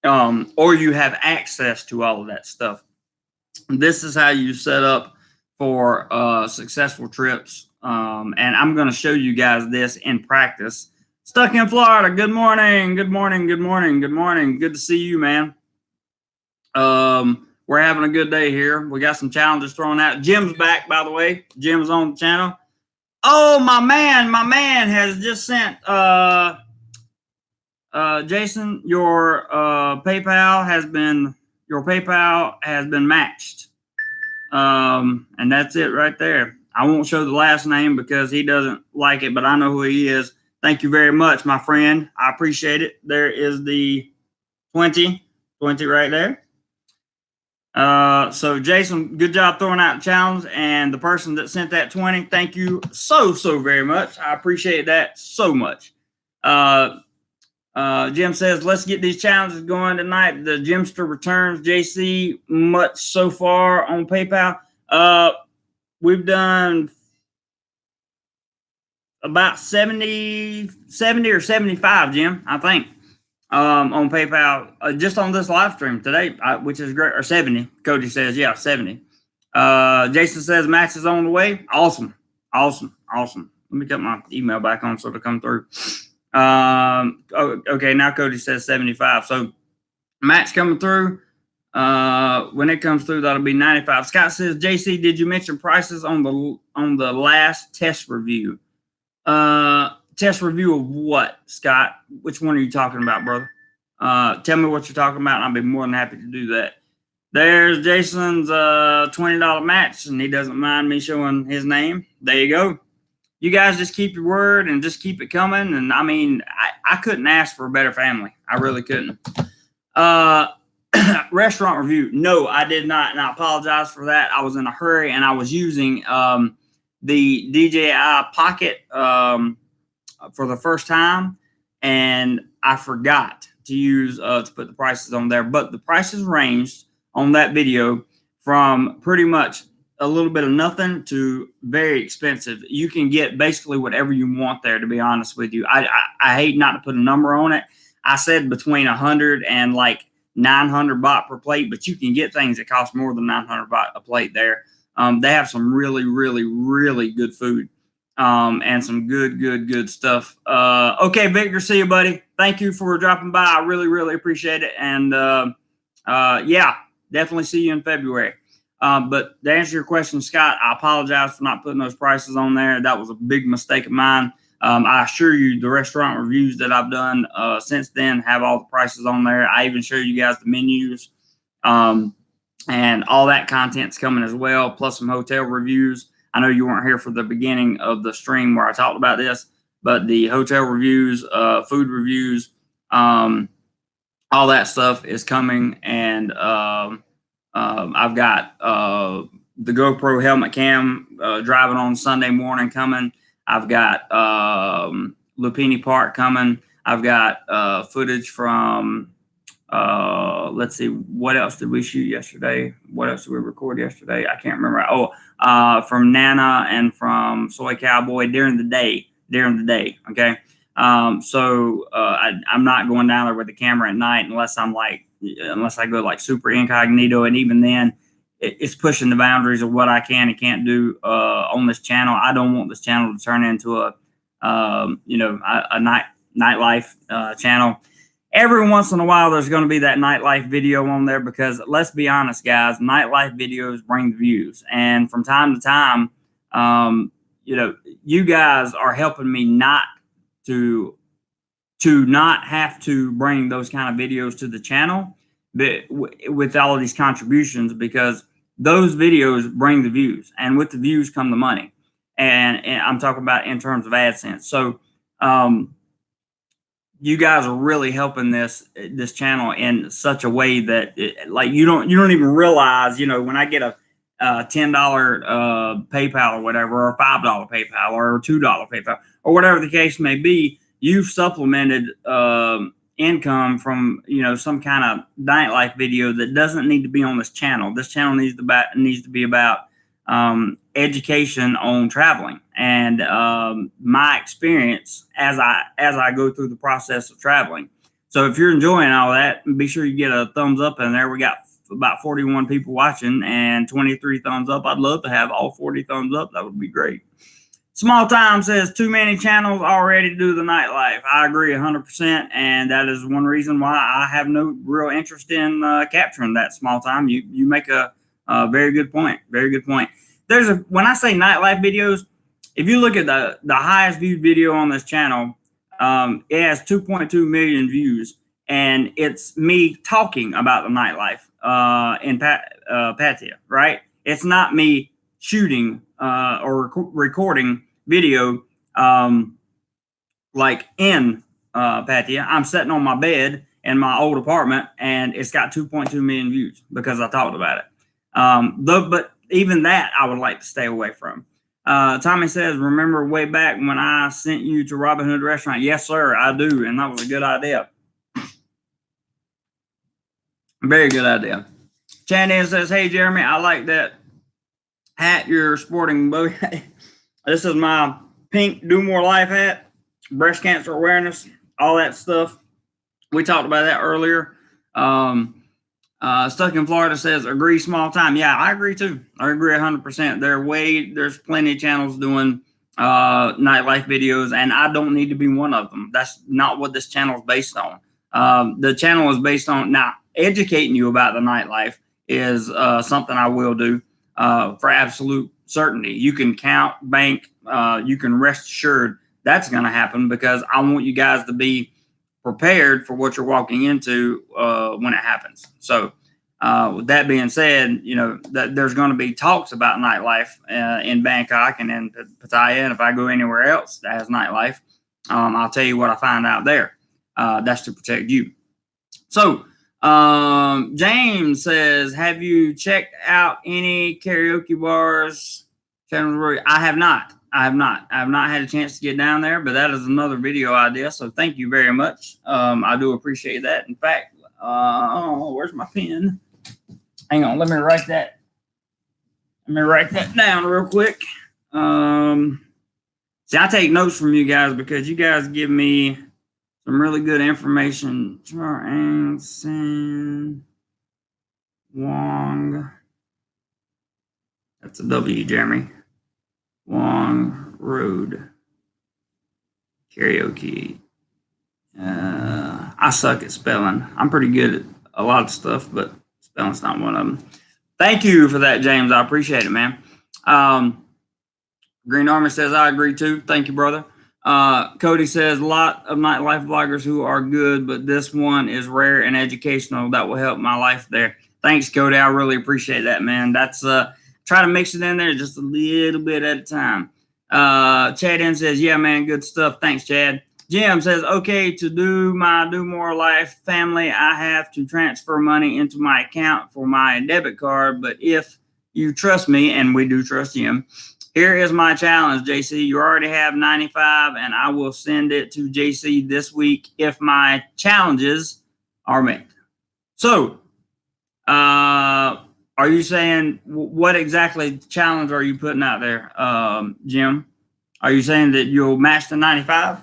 or you have access to all of that stuff. This is how you set up for successful trips. And I'm going to show you guys this in practice. Stuck in Florida. Good morning. Good morning. Good morning. Good morning. Good to see you, man. We're having a good day here. We got some challenges thrown out. Jim's back, by the way. Jim's on the channel. Oh, my man has just sent Jason, your PayPal has been matched. And that's it right there. I won't show the last name because he doesn't like it, but I know who he is. Thank you very much, my friend. I appreciate it. There is the 20 right there. So Jason, good job throwing out the challenge, and the person that sent that 20, thank you so very much. I appreciate that so much. Jim says, let's get these challenges going tonight. The Jimster returns. JC, much so far on PayPal. We've done about 70 or 75, Jim, I think, on PayPal, just on this live stream today, which is great. Or 70. Cody says, yeah, 70. Jason says, match is on the way. Awesome. Let me get my email back on so it'll come through. Okay, now Cody says 75. So match coming through. When it comes through, that'll be 95. Scott says, JC, did you mention prices on the last test review? Test review of what, Scott? Which one are you talking about, brother? Tell me what you're talking about, and I'll be more than happy to do that. There's Jason's $20 match, and he doesn't mind me showing his name. There you go. You guys just keep your word and just keep it coming. And I mean, I couldn't ask for a better family. I really couldn't. Restaurant review. No, I did not. And I apologize for that. I was in a hurry and I was using the DJI Pocket for the first time. And I forgot to use to put the prices on there. But the prices ranged on that video from pretty much a little bit of nothing to very expensive. You can get basically whatever you want there, to be honest with you. I hate not to put a number on it. I said between 100 and like 900 baht per plate, but you can get things that cost more than 900 baht a plate there. They have some really good food and some good stuff. Okay, Victor, see you, buddy. Thank you for dropping by. I really appreciate it. And yeah, definitely see you in February. But to answer your question, Scott, I apologize for not putting those prices on there. That was a big mistake of mine. I assure you the restaurant reviews that I've done since then have all the prices on there. I even show you guys the menus and all that content's coming as well, plus some hotel reviews. I know you weren't here for the beginning of the stream where I talked about this, but the hotel reviews, food reviews, all that stuff is coming. And I've got the GoPro helmet cam driving on Sunday morning coming. I've got Lupini Park coming. I've got footage from, let's see, what else did we shoot yesterday? What else did we record yesterday? I can't remember. Oh, from Nana and from Soy Cowboy during the day. Okay. So I'm not going down there with the camera at night unless I go like super incognito. And even then it's pushing the boundaries of what I can and can't do on this channel. I don't want this channel to turn into a nightlife channel. Every once in a while, there's going to be that nightlife video on there because let's be honest, guys, nightlife videos bring views. And from time to time, you guys are helping me not to not have to bring those kind of videos to the channel, but with all of these contributions, because those videos bring the views, and with the views come the money. And I'm talking about in terms of AdSense. So you guys are really helping this channel in such a way that you don't even realize, when I get a $10 PayPal or whatever, or $5 PayPal or $2 PayPal or whatever the case may be, you've supplemented income from some kind of nightlife video that doesn't need to be on this channel. This channel needs to be about education on traveling and my experience as I go through the process of traveling. So if you're enjoying all that, be sure you get a thumbs up in there. We got about 41 people watching and 23 thumbs up. I'd love to have all 40 thumbs up. That would be great. Small Time says too many channels already do the nightlife. I agree 100%, and that is one reason why I have no real interest in capturing that. Small Time, you make a very good point. Very good point. When I say nightlife videos, if you look at the highest viewed video on this channel, it has 2.2 million views, and it's me talking about the nightlife in Pattaya, right? It's not me shooting or recording video like in Pattaya. I'm sitting on my bed in my old apartment, and it's got 2.2 million views because I talked about it. But even that I would like to stay away from. Tommy says, remember way back when I sent you to Robin Hood Restaurant? Yes, sir, I do, and that was a good idea. Very good idea. Chandan says, hey, Jeremy, I like that hat you're sporting. This is my pink DoMoreLife hat, breast cancer awareness, all that stuff. We talked about that earlier. Stuck in Florida says, agree, Small Time. Yeah, I agree too. I agree 100%. There's plenty of channels doing nightlife videos, and I don't need to be one of them. That's not what this channel is based on. The channel is based on, now, educating you about the nightlife is something I will do for absolute certainty. You can count, bank, you can rest assured that's going to happen, because I want you guys to be prepared for what you're walking into when it happens. So with that being said, that there's going to be talks about nightlife in Bangkok and in Pattaya, and if I go anywhere else that has nightlife, I'll tell you what I find out there. That's to protect you. So James says, have you checked out any karaoke bars? I have not. I have not had a chance to get down there, but that is another video idea. So thank you very much. I do appreciate that. In fact, where's my pen? Hang on. Let me write that down real quick. See, I take notes from you guys because you guys give me some really good information. San Wong. That's a W, Jeremy. Wong Road karaoke. I suck at spelling. I'm pretty good at a lot of stuff, but spelling's not one of them. Thank you for that, James. I appreciate it, man. Green Army says, I agree too. Thank you, brother. Cody says, a lot of nightlife bloggers who are good, but this one is rare and educational. That will help my life there. Thanks, Cody. I really appreciate that, man. That's try to mix it in there just a little bit at a time. Chad N says, yeah, man, good stuff. Thanks, Chad. Jim says, okay, to do my DoMoreLife family, I have to transfer money into my account for my debit card. But if you trust me, and we do trust Jim, here is my challenge, JC. You already have 95, and I will send it to JC this week if my challenges are met. So, are you saying, what exactly challenge are you putting out there, Jim? Are you saying that you'll match the 95?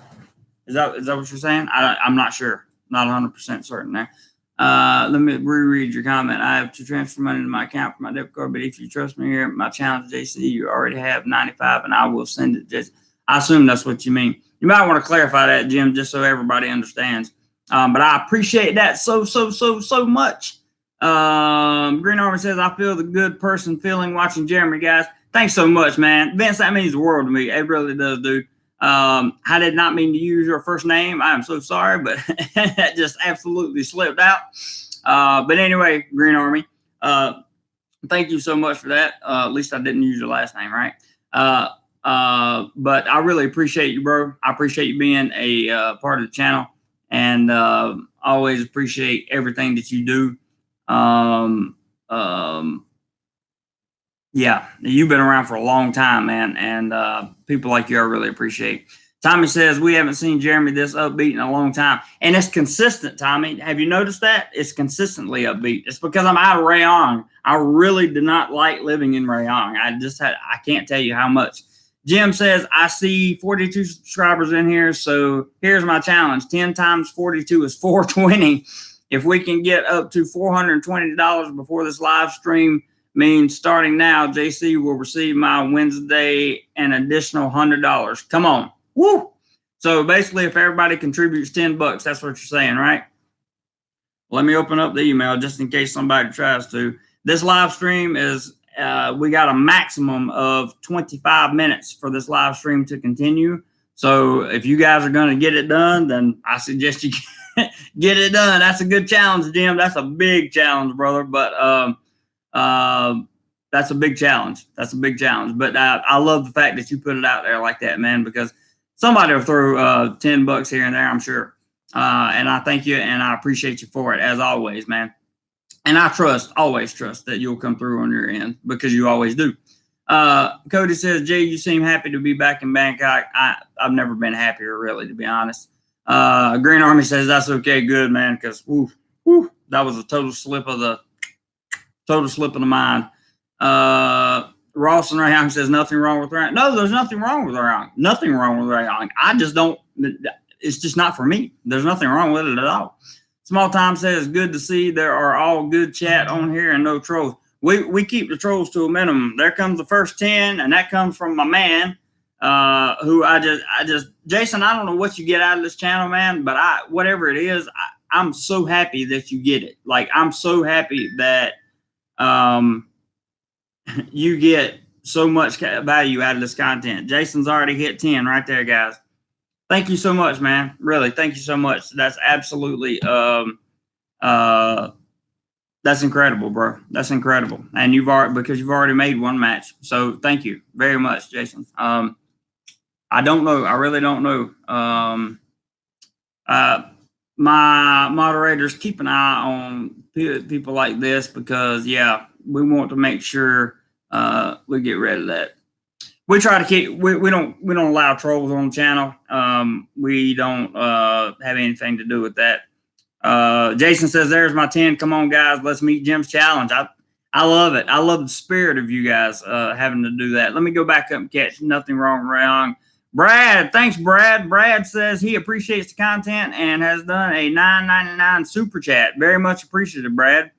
Is that what you're saying? I'm not sure. Not 100% certain there. Let me reread your comment. I have to transfer money to my account for my debit card, but if you trust me here, my challenge, JC, you already have 95, and I will send it. Just, I assume that's what you mean. You might want to clarify that, Jim, just so everybody understands. But I appreciate that so much. Green Army says, I feel the good person feeling watching Jeremy, guys. Thanks so much, man. Vince, that means the world to me. It really does, dude. I did not mean to use your first name. I am so sorry, but that just absolutely slipped out. But anyway, Green Army, thank you so much for that. At least I didn't use your last name, right? But I really appreciate you, bro. I appreciate you being a part of the channel, and always appreciate everything that you do. Yeah, you've been around for a long time, man, and people like you I really appreciate. Tommy says, we haven't seen Jeremy this upbeat in a long time, and it's consistent, Tommy. Have you noticed that? It's consistently upbeat. It's because I'm out of Rayong. I really did not like living in Rayong. I can't tell you how much. Jim says, I see 42 subscribers in here, so here's my challenge. 10 times 42 is 420. If we can get up to $420 before this live stream means starting now, JC will receive my Wednesday an additional $100. Come on. Woo! So basically, if everybody contributes $10, that's what you're saying, right? Let me open up the email just in case somebody tries to. This live stream is, we got a maximum of 25 minutes for this live stream to continue. So if you guys are going to get it done, then I suggest you get it done. That's a good challenge, Jim. That's a big challenge, brother. But that's a big challenge. That's a big challenge. But I love the fact that you put it out there like that, man, because somebody will throw $10 here and there, I'm sure. And I thank you and I appreciate you for it, as always, man. And I always trust that you'll come through on your end, because you always do. Cody says, Jay, you seem happy to be back in Bangkok. I've never been happier, really, to be honest. Green Army says, that's okay, good, man, because that was a total slip of the mind. Ross and Rayong says, nothing wrong with Rayong. No, there's nothing wrong with Rayong. Nothing wrong with Rayong. I just don't, it's just not for me. There's nothing wrong with it at all. Small Time says, good to see there are all good chat on here and no trolls. We keep the trolls to a minimum. There comes the first 10, and that comes from my man, who Jason, I don't know what you get out of this channel, man, but whatever it is, I'm so happy that you get it. Like, I'm so happy that you get so much value out of this content. Jason's already hit 10 right there, guys. Thank you so much, man. Really, thank you so much. That's absolutely that's incredible, bro. That's incredible. And because you've already made one match. So thank you very much, Jason. I don't know. I really don't know. My moderators, keep an eye on people like this, because yeah, we want to make sure we get rid of that. We try to keep, we don't allow trolls on the channel. We don't have anything to do with that. Jason says, there's my 10. Come on, guys. Let's meet Jim's challenge. I love it. I love the spirit of you guys having to do that. Let me go back up and catch nothing wrong. Brad, thanks, Brad. Brad says he appreciates the content and has done a $9.99 super chat. Very much appreciated, Brad.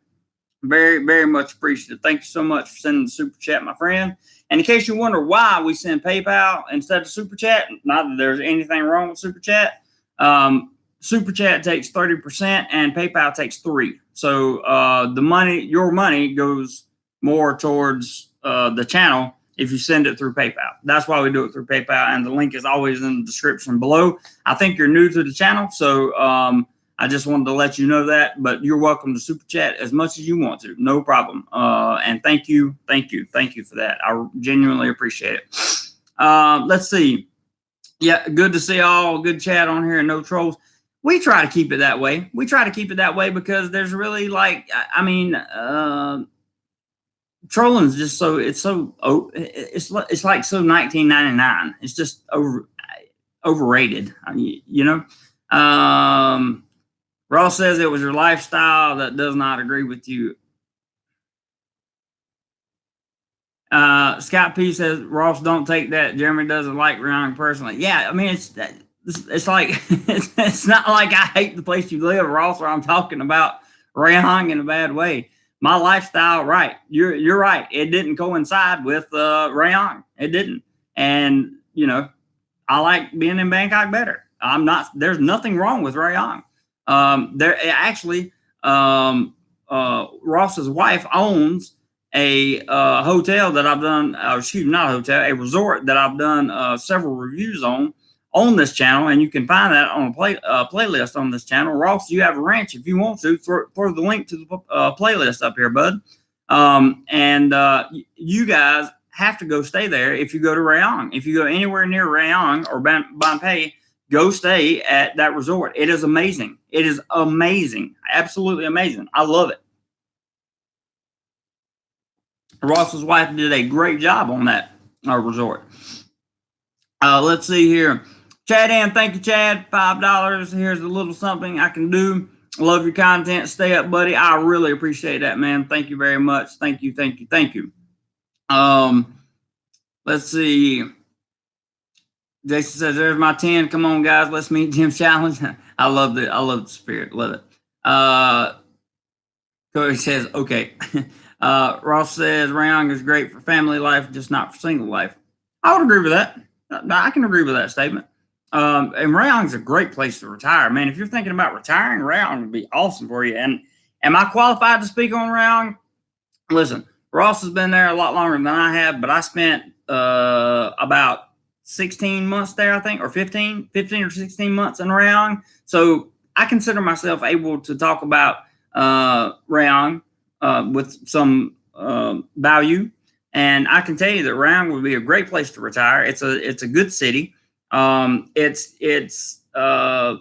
Very, very much appreciated. Thank you so much for sending the super chat, my friend. And in case you wonder why we send PayPal instead of super chat, not that there's anything wrong with super chat. Super chat takes 30% and PayPal takes 3%. So your money goes more towards the channel if you send it through PayPal. That's why we do it through PayPal, and the link is always in the description below. I think you're new to the channel, so I just wanted to let you know that, but you're welcome to super chat as much as you want to. No problem. And thank you for that. I genuinely appreciate it. Let's see. Yeah, good to see all. Good chat on here and no trolls. We try to keep it that way. Because there's really, like, I mean, trolling is just it's like so 1999. It's just overrated. I mean, you know. Ross says it was your lifestyle that does not agree with you. Scott P says, Ross, don't take that. Jeremy doesn't like Rayong personally. Yeah, I mean, it's like it's not like I hate the place you live, Ross, or I'm talking about Rayong in a bad way. My lifestyle, right? You're right. It didn't coincide with Rayong. It didn't. And you know, I like being in Bangkok better. There's nothing wrong with Rayong. Ross's wife owns a hotel that I've done, not a hotel, a resort that I've done several reviews on this channel, and you can find that on a playlist on this channel. Ross, you have a ranch. If you want to, throw the link to the playlist up here, bud. You guys have to go stay there if you go to Rayong. If you go anywhere near Rayong or Ban Pay, go stay at that resort. It is amazing. It is amazing. Absolutely amazing. I love it. Ross's wife did a great job on that resort. Let's see here. Chad Ann, thank you, Chad. $5. Here's a little something I can do. Love your content. Stay up, buddy. I really appreciate that, man. Thank you very much. Thank you. Let's see. Jason says, there's my 10. Come on, guys. Let's meet Jim's challenge. I love the spirit. Love it. Cody says, okay. Ross says, Rayong is great for family life, just not for single life. I would agree with that. I can agree with that statement. And Rayong's a great place to retire, man. If you're thinking about retiring, Rayong would be awesome for you. And am I qualified to speak on Rayong? Listen, Ross has been there a lot longer than I have, but I spent about 16 months there, I think, or 15 or 16 months in Rayong. So I consider myself able to talk about Rayong with some value. And I can tell you that Rayong would be a great place to retire. It's a good city. It's a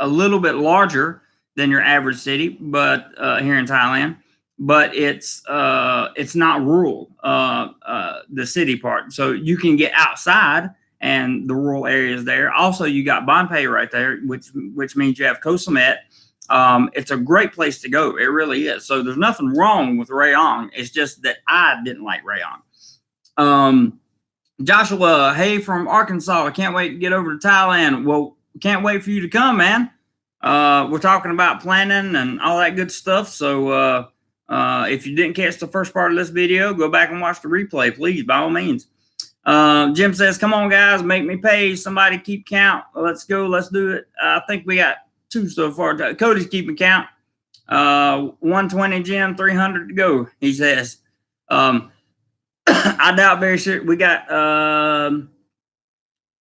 little bit larger than your average city, but here in Thailand, but it's not rural, the city part. So you can get outside and the rural areas there. Also, you got Bonpei right there, which means you have Koh Samet. It's a great place to go. It really is. So there's nothing wrong with Rayong. It's just that I didn't like Rayong. Joshua, hey, from Arkansas. I can't wait to get over to Thailand. Well, can't wait for you to come, man. We're talking about planning and all that good stuff. So if you didn't catch the first part of this video, go back and watch the replay, please, by all means. Jim says, come on, guys, make me pay. Somebody keep count. Let's go. Let's do it. I think we got 2 so far. Cody's keeping count. 120, Jim, 300 to go, he says. I doubt very sure. We got,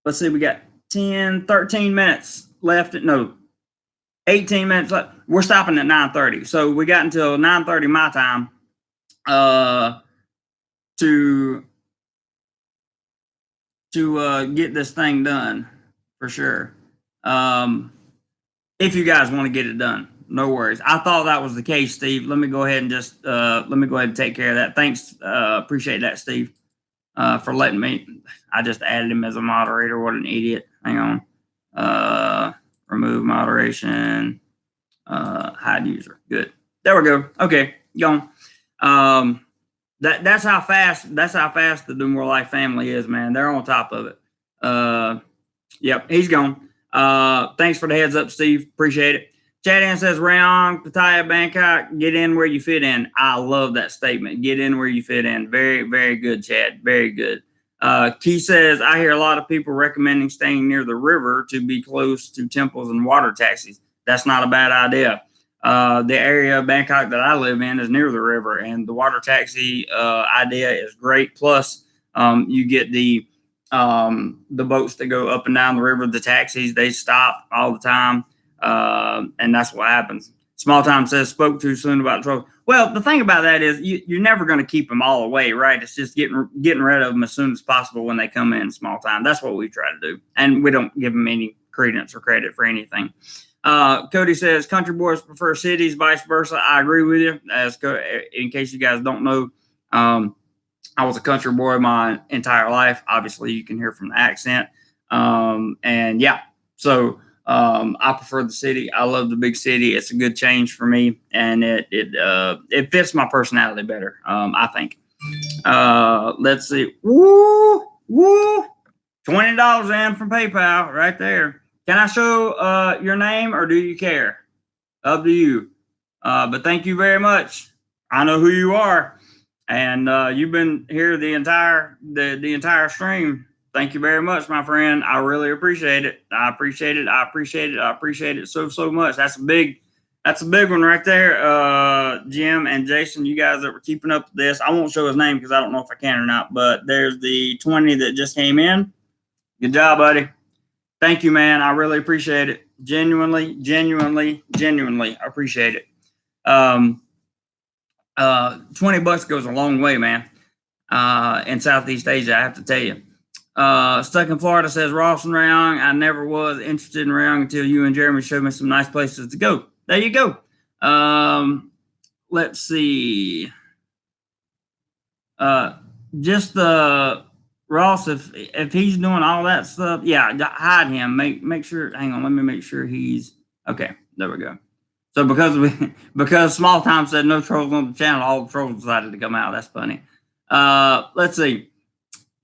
let's see, we got 10, 13 minutes left. No, 18 minutes left. We're stopping at 9:30. So we got until 9:30 my time to get this thing done for sure. If you guys want to get it done, no worries. I thought that was the case, Steve. Let me go ahead and just take care of that. Thanks. Appreciate that, Steve, for letting me. I just added him as a moderator. What an idiot. Hang on. Remove moderation. Hide user. Good. There we go. Okay, gone. That's how fast the DoMoreLife family is, man. They're on top of it. Yep, he's gone. Thanks for the heads up, Steve. Appreciate it. Chad Ann says, Rayong, Pattaya, Bangkok, get in where you fit in. I love that statement. Get in where you fit in. Very, very good, Chad. Very good. Key says, I hear a lot of people recommending staying near the river to be close to temples and water taxis. That's not a bad idea. The area of Bangkok that I live in is near the river, and the water taxi idea is great. Plus, you get the boats that go up and down the river, the taxis, they stop all the time. And that's what happens. Small Time says, spoke too soon about trouble. Well, the thing about that is you're never going to keep them all away, right? It's just getting rid of them as soon as possible when they come in. Small Time. That's what we try to do. And we don't give them any credence or credit for anything. Cody says, country boys prefer cities, vice versa. I agree with you. In case you guys don't know, I was a country boy my entire life. Obviously, you can hear from the accent. And yeah, so I prefer the city. I love the big city. It's a good change for me, and it fits my personality better, I think. Let's see. Woo! $20 in from PayPal right there. Can I show your name, or do you care? Up to you. But thank you very much. I know who you are, and you've been here the entire stream. Thank you very much, my friend. I really appreciate it. I appreciate it so much. That's a big one right there. Jim and Jason, you guys that were keeping up with this. I won't show his name because I don't know if I can or not, but there's the 20 that just came in. Good job, buddy. Thank you, man. I really appreciate it. Genuinely appreciate it. $20 goes a long way, man. In Southeast Asia, I have to tell you. Stuck in Florida says, Ross and Rayong, I never was interested in Rayong until you and Jeremy showed me some nice places to go. There you go. Let's see. Just Ross, if he's doing all that stuff, yeah, hide him. Make sure. Hang on, let me make sure he's okay. There we go. So because Small Time said no trolls on the channel, all the trolls decided to come out. That's funny. Let's see.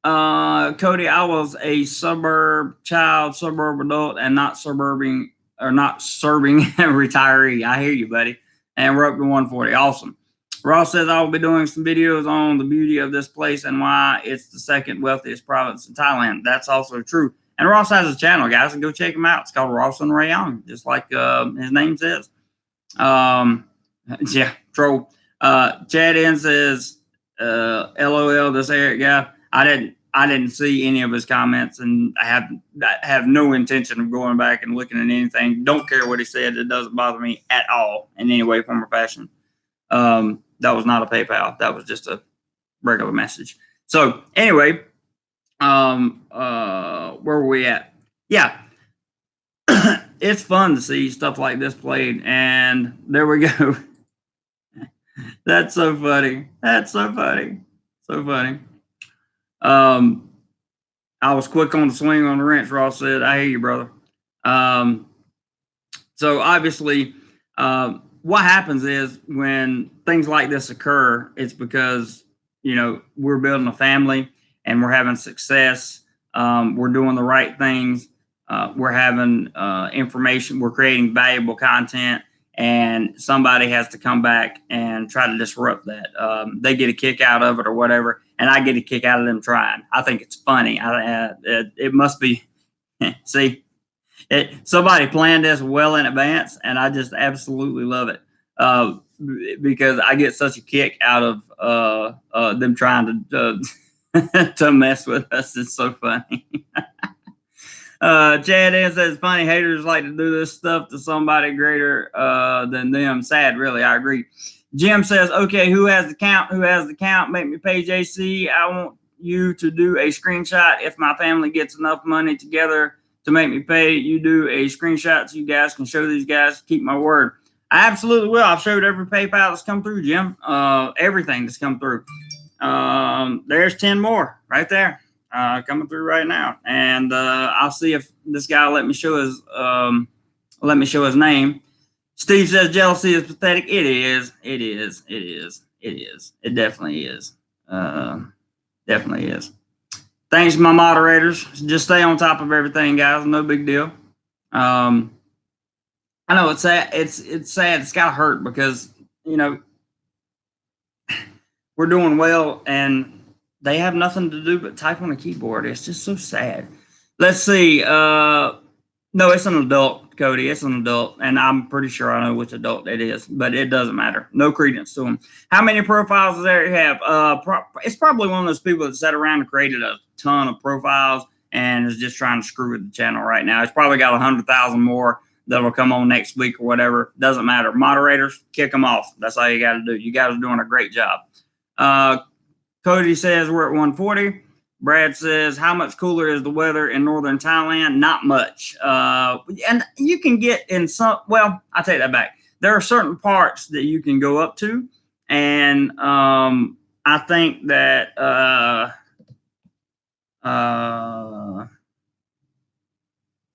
Cody, I was a suburb child, suburb adult, and not suburban not serving a retiree. I hear you, buddy. And we're up to 140. Awesome. Ross says, I will be doing some videos on the beauty of this place and why it's the second wealthiest province in Thailand. That's also true. And Ross has a channel, guys, and go check him out. It's called Ross and Rayong, just like his name says. Yeah, troll. Chad N says, LOL, this Eric guy. I didn't see any of his comments, and I have no intention of going back and looking at anything. Don't care what he said. It doesn't bother me at all in any way, form, or fashion. That was not a PayPal. That was just a regular message. So anyway, where were we at? Yeah. It's fun to see stuff like this played, and there we go. That's so funny. That's so funny. So funny. I was quick on the swing on the wrench, Ross said. I hear you, brother. So obviously, what happens is when things like this occur, it's because, you know, we're building a family and we're having success. We're doing the right things. We're having information. We're creating valuable content, and somebody has to come back and try to disrupt that. They get a kick out of it or whatever, and I get a kick out of them trying. I think it's funny. It must be, see, somebody planned this well in advance, and I just absolutely love it because I get such a kick out of them trying to to mess with us. It's so funny. Chad says it's funny. Haters like to do this stuff to somebody greater than them. Sad, really. I agree. Jim says, okay, who has the count? Who has the count? Make me pay JC. I want you to do a screenshot. If my family gets enough money together to make me pay, you do a screenshot so you guys can show these guys. Keep my word. I absolutely will. I've showed every PayPal that's come through, Jim. Everything that's come through. There's 10 more right there. Coming through right now, and I'll see if this guy let me show his name. Steve says jealousy is pathetic. It is. It is. It is. It is. It definitely is. Definitely is. Thanks, my moderators. Just stay on top of everything, guys. No big deal. I know it's sad. It's sad. It's gotta hurt because, you know, we're doing well and they have nothing to do but type on a keyboard. It's just so sad. Let's see. No, it's an adult, Cody. It's an adult, and I'm pretty sure I know which adult it is, but it doesn't matter. No credence to them. How many profiles does Eric have? It's probably one of those people that sat around and created a ton of profiles and is just trying to screw with the channel right now. It's probably got 100,000 more that'll come on next week or whatever. Doesn't matter. Moderators, kick them off. That's all you got to do. You guys are doing a great job. Cody says we're at 140. Brad says, how much cooler is the weather in northern Thailand? Not much. And you can get in some, well, I take that back. There are certain parts that you can go up to. And I think that I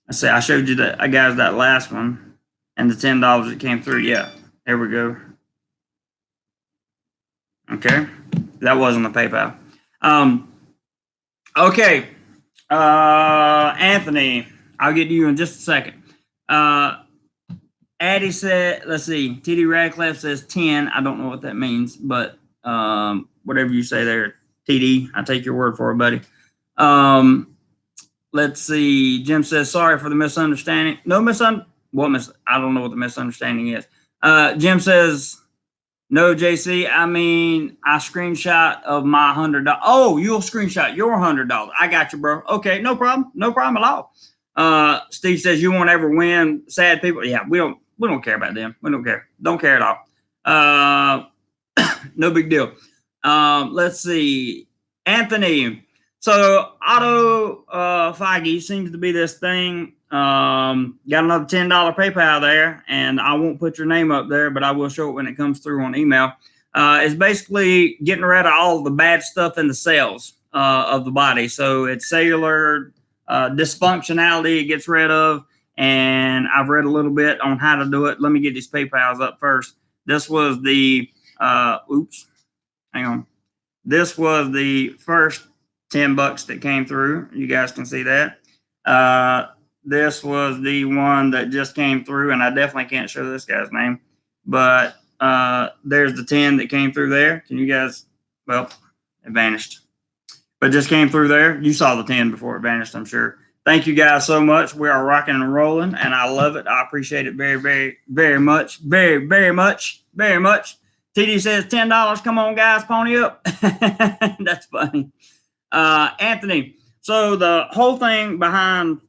say I showed you that, I guys, that last one and the $10 that came through. Yeah, there we go. Okay. That wasn't a PayPal. Okay. Anthony, I'll get to you in just a second. Addie said, let's see, TD Radcliffe says 10. I don't know what that means, but whatever you say there, TD, I take your word for it, buddy. Let's see. Jim says, sorry for the misunderstanding. No I don't know what the misunderstanding is. Jim says, no, JC, I mean, I screenshot of my $100. Oh, you'll screenshot your $100. I got you, bro. Okay, no problem. No problem at all. Steve says you won't ever win. Sad people. Yeah, we don't care about them. We don't care. Don't care at all. No big deal. Let's see. Anthony. So Otto Feige seems to be this thing. Got another $10 PayPal there, and I won't put your name up there, but I will show it when it comes through on email. It's basically getting rid of all the bad stuff in the cells of the body. So it's cellular dysfunctionality it gets rid of, and I've read a little bit on how to do it. Let me get these PayPals up first. This was the hang on. This was the first $10 that came through. You guys can see that. this was the one that just came through, and I definitely can't show this guy's name, but there's the 10 that came through there. Can you guys, well, it vanished, but just came through there. You saw the 10 before it vanished, I'm sure. Thank you guys so much. We are rocking and rolling, and I love it. I appreciate it very, very, very much. Very, very much. Very much. TD says $10. Come on, guys, pony up. That's funny. Anthony, so the whole thing behind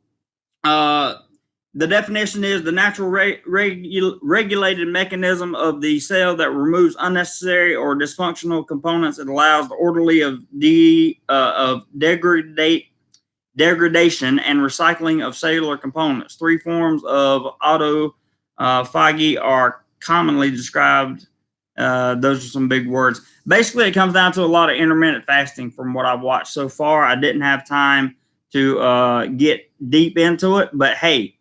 the definition is the natural regulated mechanism of the cell that removes unnecessary or dysfunctional components. It allows the orderly of degradation and recycling of cellular components. Three forms of autophagy are commonly described. Those are some big words. Basically, it comes down to a lot of intermittent fasting from what I've watched so far. I didn't have time to get deep into it, but hey,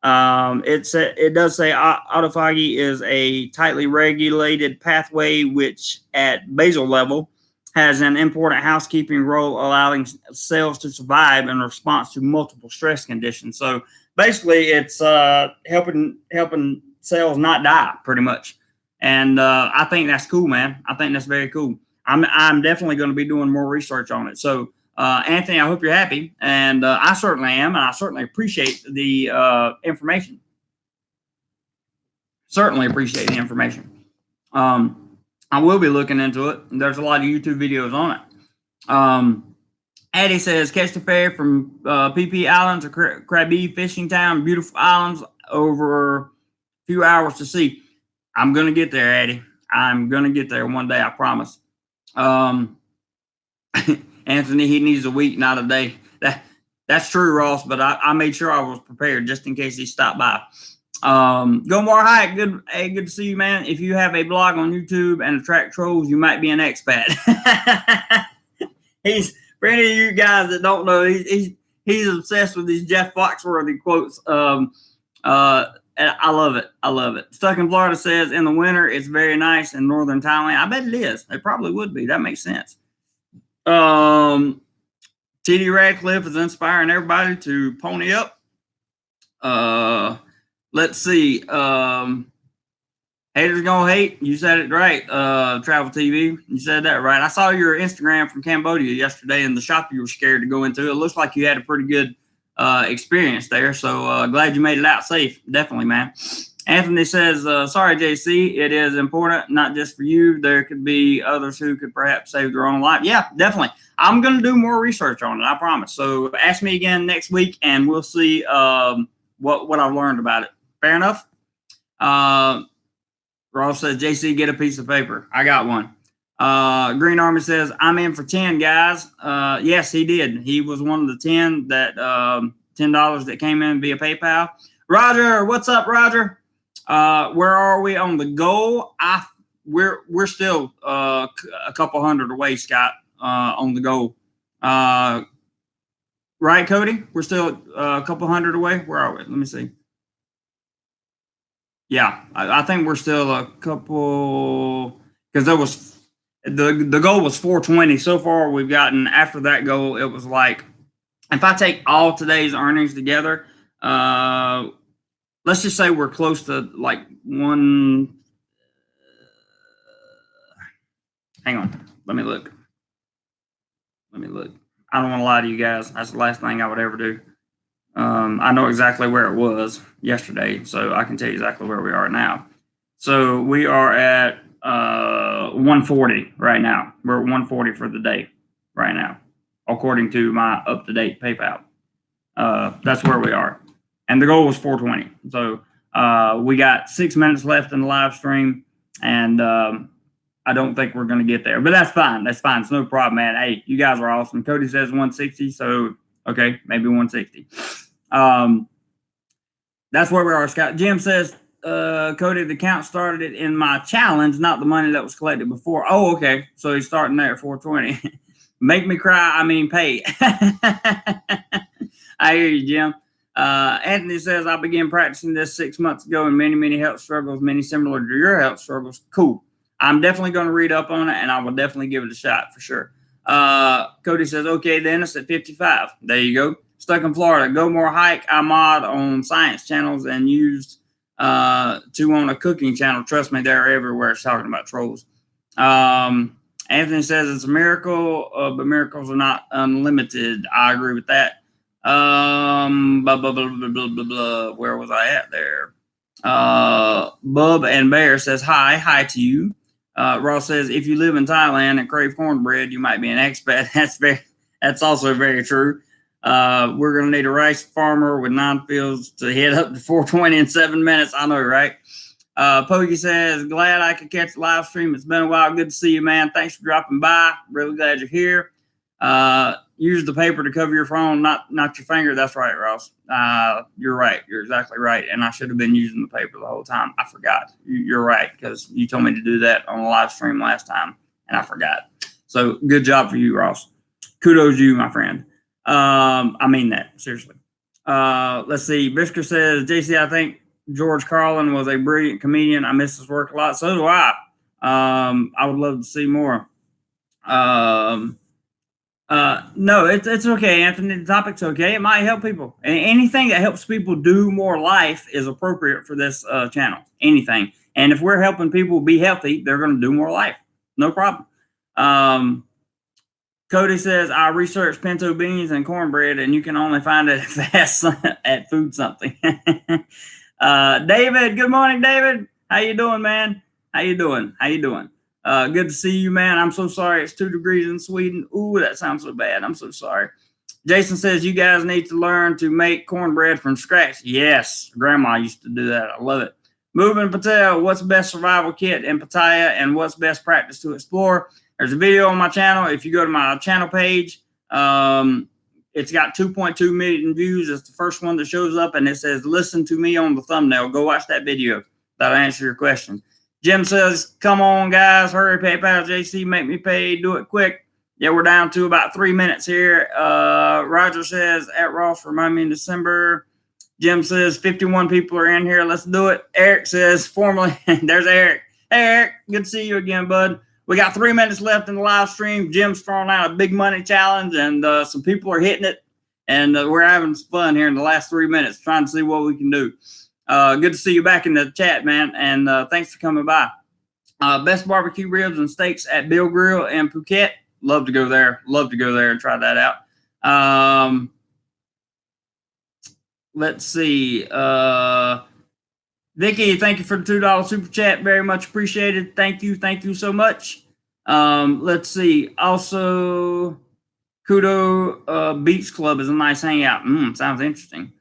it does say autophagy is a tightly regulated pathway which at basal level has an important housekeeping role, allowing cells to survive in response to multiple stress conditions. So basically, it's helping cells not die, pretty much. And I think that's cool, man. I think that's very cool. I'm definitely going to be doing more research on it. So Anthony, I hope you're happy, and I certainly am, and I certainly appreciate the information. Certainly appreciate the information. I will be looking into it. There's a lot of YouTube videos on it. Addie says, catch the ferry from PP Island to Krabi Fishing Town. Beautiful islands over a few hours to see. I'm going to get there, Addie. I'm going to get there one day, I promise. Anthony, he needs a week, not a day. That's true, Ross, but I made sure I was prepared just in case he stopped by. Go more high. Good to see you, man. If you have a blog on YouTube and attract trolls, you might be an expat. For any of you guys that don't know, he's obsessed with these Jeff Foxworthy quotes. And I love it. I love it. Stuck in Florida says in the winter it's very nice in northern Thailand. I bet it is. It probably would be. That makes sense. TD Radcliffe is inspiring everybody to pony up. Let's see. Haters gonna hate. You said it right. Travel TV. You said that right. I saw your Instagram from Cambodia yesterday in the shop you were scared to go into. It looks like you had a pretty good experience there. So glad you made it out safe. Definitely, man. Anthony says, sorry, JC. It is important, not just for you. There could be others who could perhaps save their own life. Yeah, definitely. I'm going to do more research on it. I promise. So ask me again next week and we'll see what I've learned about it. Fair enough. Ross says, JC, get a piece of paper. I got one. Green Army says, I'm in for 10, guys. Yes, he did. He was one of the 10 that $10 that came in via PayPal. Roger, what's up, Roger? Where are we on the goal? We're still a couple hundred away, Scott, on the goal. Right, Cody? We're still a couple hundred away. Where are we? Let me see. Yeah, I think we're still a couple, because there was the goal was 420. So far, we've gotten, after that goal, it was like, if I take all today's earnings together, let's just say we're close to like one. Hang on, let me look. I don't want to lie to you guys. That's the last thing I would ever do. I know exactly where it was yesterday, so I can tell you exactly where we are now. So we are at 140 right now. We're at 140 for the day right now, according to my up-to-date PayPal. That's where we are. And the goal was 420. So we got 6 minutes left in the live stream, and I don't think we're going to get there. But that's fine. That's fine. It's no problem, man. Hey, you guys are awesome. Cody says 160, so okay, maybe 160. That's where we are, Scott. Jim says, Cody, the count started it in my challenge, not the money that was collected before. Oh, okay. So he's starting there at 420. Make me cry, I mean pay. I hear you, Jim. Anthony says, I began practicing this 6 months ago and many health struggles, many similar to your health struggles. Cool. I'm definitely going to read up on it, and I will definitely give it a shot for sure. Cody says, okay, then it's at 55. There you go. stuck in Florida. Go more hike. I mod on science channels and used to on a cooking channel. Trust me, they're everywhere. It's talking about trolls. Anthony says it's a miracle, but miracles are not unlimited. I agree with that. Blah, blah, blah, blah, blah, blah, blah. Where was I at there? Bub and Bear says hi to you. Ross says if you live in Thailand and crave cornbread, you might be an expat. That's also very true. We're gonna need a rice farmer with 9 fields to hit up to 420 in 7 minutes. I know, right? Pokey says, glad I could catch the live stream. It's been a while. Good to see you, man. Thanks for dropping by. Really glad you're here. Use the paper to cover your phone, not your finger. That's right, Ross. You're right. You're exactly right. And I should have been using the paper the whole time. I forgot. You're right, because you told me to do that on a live stream last time, and I forgot. So good job for you, Ross. Kudos to you, my friend. I mean that, seriously. Let's see. Bisker says, JC, I think George Carlin was a brilliant comedian. I miss his work a lot. So do I. I would love to see more. No, it's okay, Anthony. The topic's okay. It might help people. Anything that helps people do more life is appropriate for this channel. Anything. And if we're helping people be healthy, they're going to do more life. No problem. Cody says, I researched pinto beans and cornbread, and you can only find it fast at Food Something. David, good morning, David. How you doing, man? How you doing? Good to see you, man. I'm so sorry. It's 2 degrees in Sweden. Ooh, that sounds so bad. I'm so sorry. Jason says, you guys need to learn to make cornbread from scratch. Yes, Grandma used to do that. I love it. Moving Patel, what's the best survival kit in Pattaya and what's best practice to explore? There's a video on my channel. If you go to my channel page, it's got 2.2 million views. It's the first one that shows up, and it says, listen to me on the thumbnail. Go watch that video. That'll answer your question. Jim says, come on, guys. Hurry, PayPal, JC, make me pay. Do it quick. Yeah, we're down to about 3 minutes here. Roger says, at Ross, remind me in December. Jim says, 51 people are in here. Let's do it. Eric says, formally, there's Eric. Hey, Eric, good to see you again, bud. We got 3 minutes left in the live stream. Jim's throwing out a big money challenge, and some people are hitting it. And we're having some fun here in the last 3 minutes, trying to see what we can do. Good to see you back in the chat, man. And thanks for coming by. Best barbecue ribs and steaks at Bill Grill in Phuket. Love to go there. Love to go there and try that out. Let's see. Vicky, thank you for the $2 super chat. Very much appreciated. Thank you. Thank you so much. Let's see. Also, Kudo Beach Club is a nice hangout. Sounds interesting.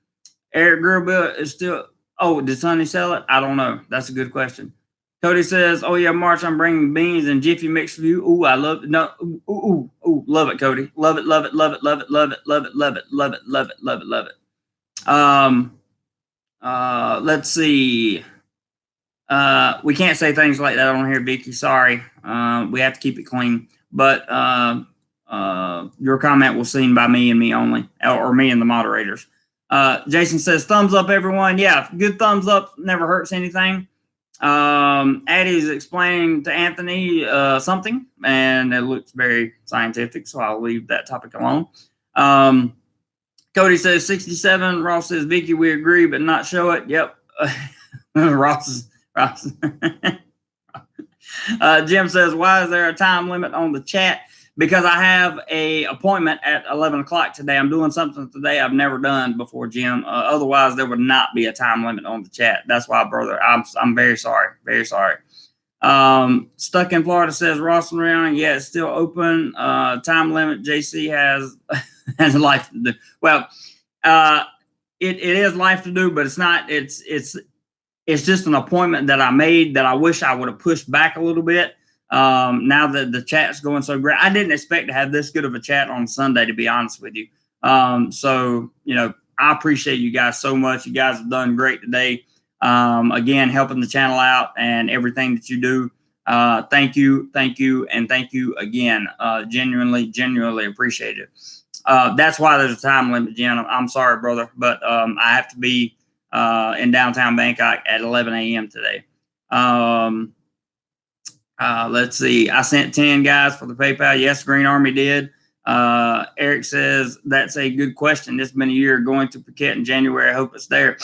Eric Grillbill is still. Oh, did Sonny sell it? I don't know. That's a good question. Cody says, oh, yeah, March, I'm bringing beans and Jiffy mix for you. Ooh, I love it. No, ooh, love it, Cody. Love it, love it, love it, love it, love it, love it, love it, love it, love it, love it, love it. Let's see. We can't say things like that on here, Vicky. Sorry. We have to keep it clean. But your comment was seen by me and me only, or me and the moderators. Jason says, thumbs up, everyone. Yeah, good thumbs up never hurts anything. Addie's explaining to Anthony something, and it looks very scientific, so I'll leave that topic alone. Cody says 67. Ross says, Vicky, we agree, but not show it. Yep. Ross. Jim says, why is there a time limit on the chat? Because I have a appointment at 11 o'clock today. I'm doing something today I've never done before, Jim. Otherwise, there would not be a time limit on the chat. That's why, brother, I'm very sorry. Very sorry. Stuck in Florida says, Ross and Rihanna, yeah, it's still open. Time limit, JC has life to do. Well, it is life to do, but it's not. It's just an appointment that I made that I wish I would have pushed back a little bit. Now that the chat's going so great, I didn't expect to have this good of a chat on Sunday, to be honest with you. So, you know, I appreciate you guys so much. You guys have done great today. Again, helping the channel out and everything that you do. Thank you, and thank you again. Genuinely appreciate it. That's why there's a time limit, Jen. I'm sorry, brother, but I have to be in downtown Bangkok at 11 a.m. today. Let's see. I sent 10 guys for the PayPal. Yes, Green Army did. Eric says, that's a good question. It's been a year going to Phuket in January. I hope it's there.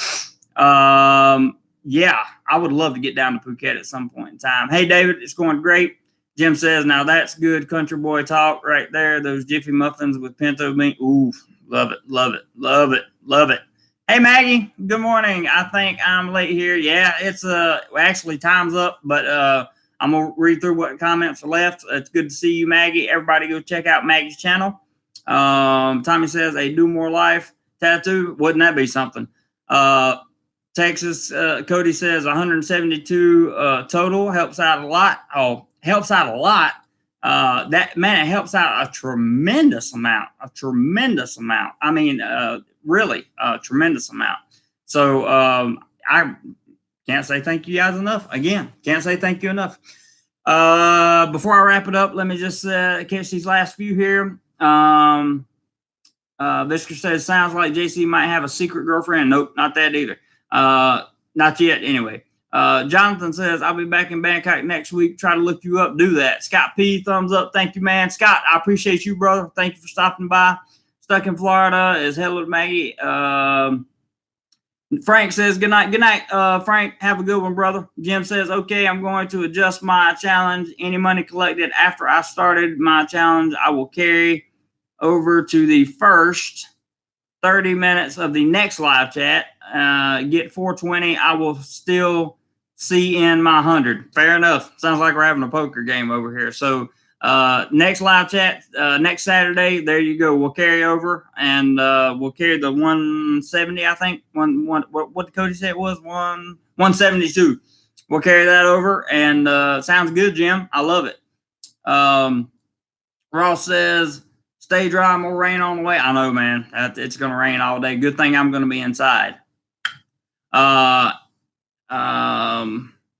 Yeah, I would love to get down to Phuket at some point in time. Hey, David, it's going great. Jim says, now that's good country boy talk right there. Those Jiffy muffins with pinto bean. Ooh, love it, love it, love it, love it. Hey, Maggie, good morning. I think I'm late here. Yeah, it's actually time's up, but I'm going to read through what comments are left. It's good to see you, Maggie. Everybody go check out Maggie's channel. Tommy says, a DoMoreLife tattoo. Wouldn't that be something? Texas, Cody says 172 total. Helps out a lot. Oh, helps out a lot. That, man, it helps out a tremendous amount. I mean, really a tremendous amount. So I can't say thank you guys enough. Again, can't say thank you enough. Before I wrap it up, let me just catch these last few here. Visca says, sounds like JC might have a secret girlfriend. Nope, not that either. Not yet, anyway. Jonathan says, I'll be back in Bangkok next week. Try to look you up. Do that. Scott P, thumbs up. Thank you, man. Scott, I appreciate you, brother. Thank you for stopping by. Stuck in Florida is hello to Maggie. Frank says, good night. Good night, Frank. Have a good one, brother. Jim says, okay, I'm going to adjust my challenge. Any money collected after I started my challenge, I will carry over to the first 30 minutes of the next live chat. Get 420. I will still see in my 100. Fair enough. Sounds like we're having a poker game over here. So next live chat, next Saturday, there you go. We'll carry over and we'll carry the 170, I think. What did Cody say it was? 172. We'll carry that over, and sounds good, Jim. I love it. Ross says, stay dry, more rain on the way. I know, man. It's going to rain all day. Good thing I'm going to be inside.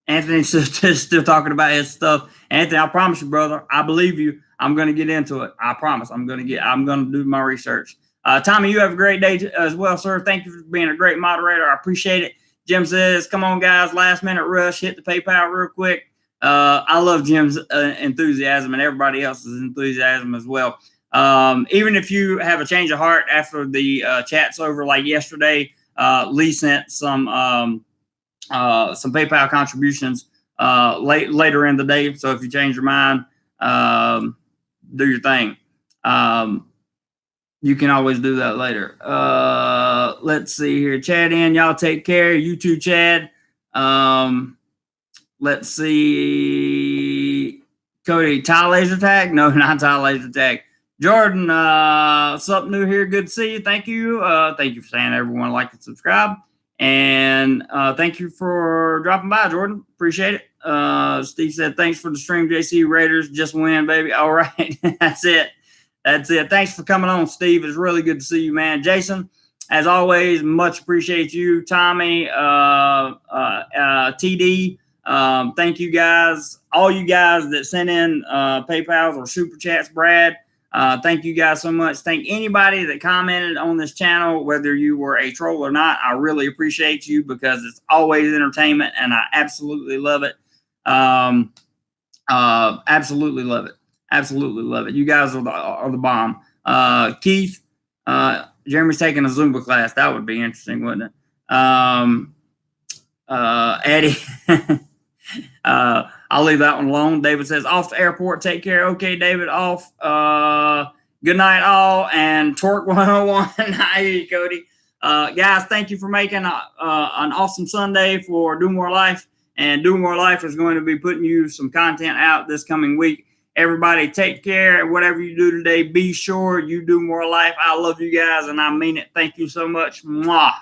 Anthony's still talking about his stuff. Anthony, I promise you, brother, I believe you. I'm going to get into it. I promise. I'm going to do my research. Tommy, you have a great day as well, sir. Thank you for being a great moderator. I appreciate it. Jim says, come on, guys, last minute rush. Hit the PayPal real quick. I love Jim's enthusiasm and everybody else's enthusiasm as well. Even if you have a change of heart after the chat's over, like yesterday, Lee sent some PayPal contributions later in the day. So if you change your mind, do your thing. You can always do that later. Let's see here. Chad in, y'all take care. You too, Chad. Let's see. Cody, Thai laser tag? No, not Thai laser tag. Jordan, something new here. Good to see you. Thank you. Thank you for saying everyone like and subscribe. And thank you for dropping by, Jordan. Appreciate it. Steve said, thanks for the stream, JC. Raiders just win, baby. All right. That's it. Thanks for coming on, Steve. It's really good to see you, man. Jason, as always, much appreciate you. Tommy, TD, thank you guys. All you guys that sent in PayPals or Super Chats, Brad, thank you guys so much. Thank anybody that commented on this channel, whether you were a troll or not. I really appreciate you because it's always entertainment and I absolutely love it. Absolutely love it. Absolutely love it. You guys are the bomb. Keith, Jeremy's taking a Zumba class. That would be interesting, wouldn't it? Eddie, I'll leave that one alone. David says, off the airport. Take care. Okay, David, off. Good night, all. And Torque 101. I hear you, Cody. Guys, thank you for making an awesome Sunday for DoMoreLife. And DoMoreLife is going to be putting you some content out this coming week. Everybody take care. Whatever you do today, be sure you DoMoreLife. I love you guys, and I mean it. Thank you so much. Mwah.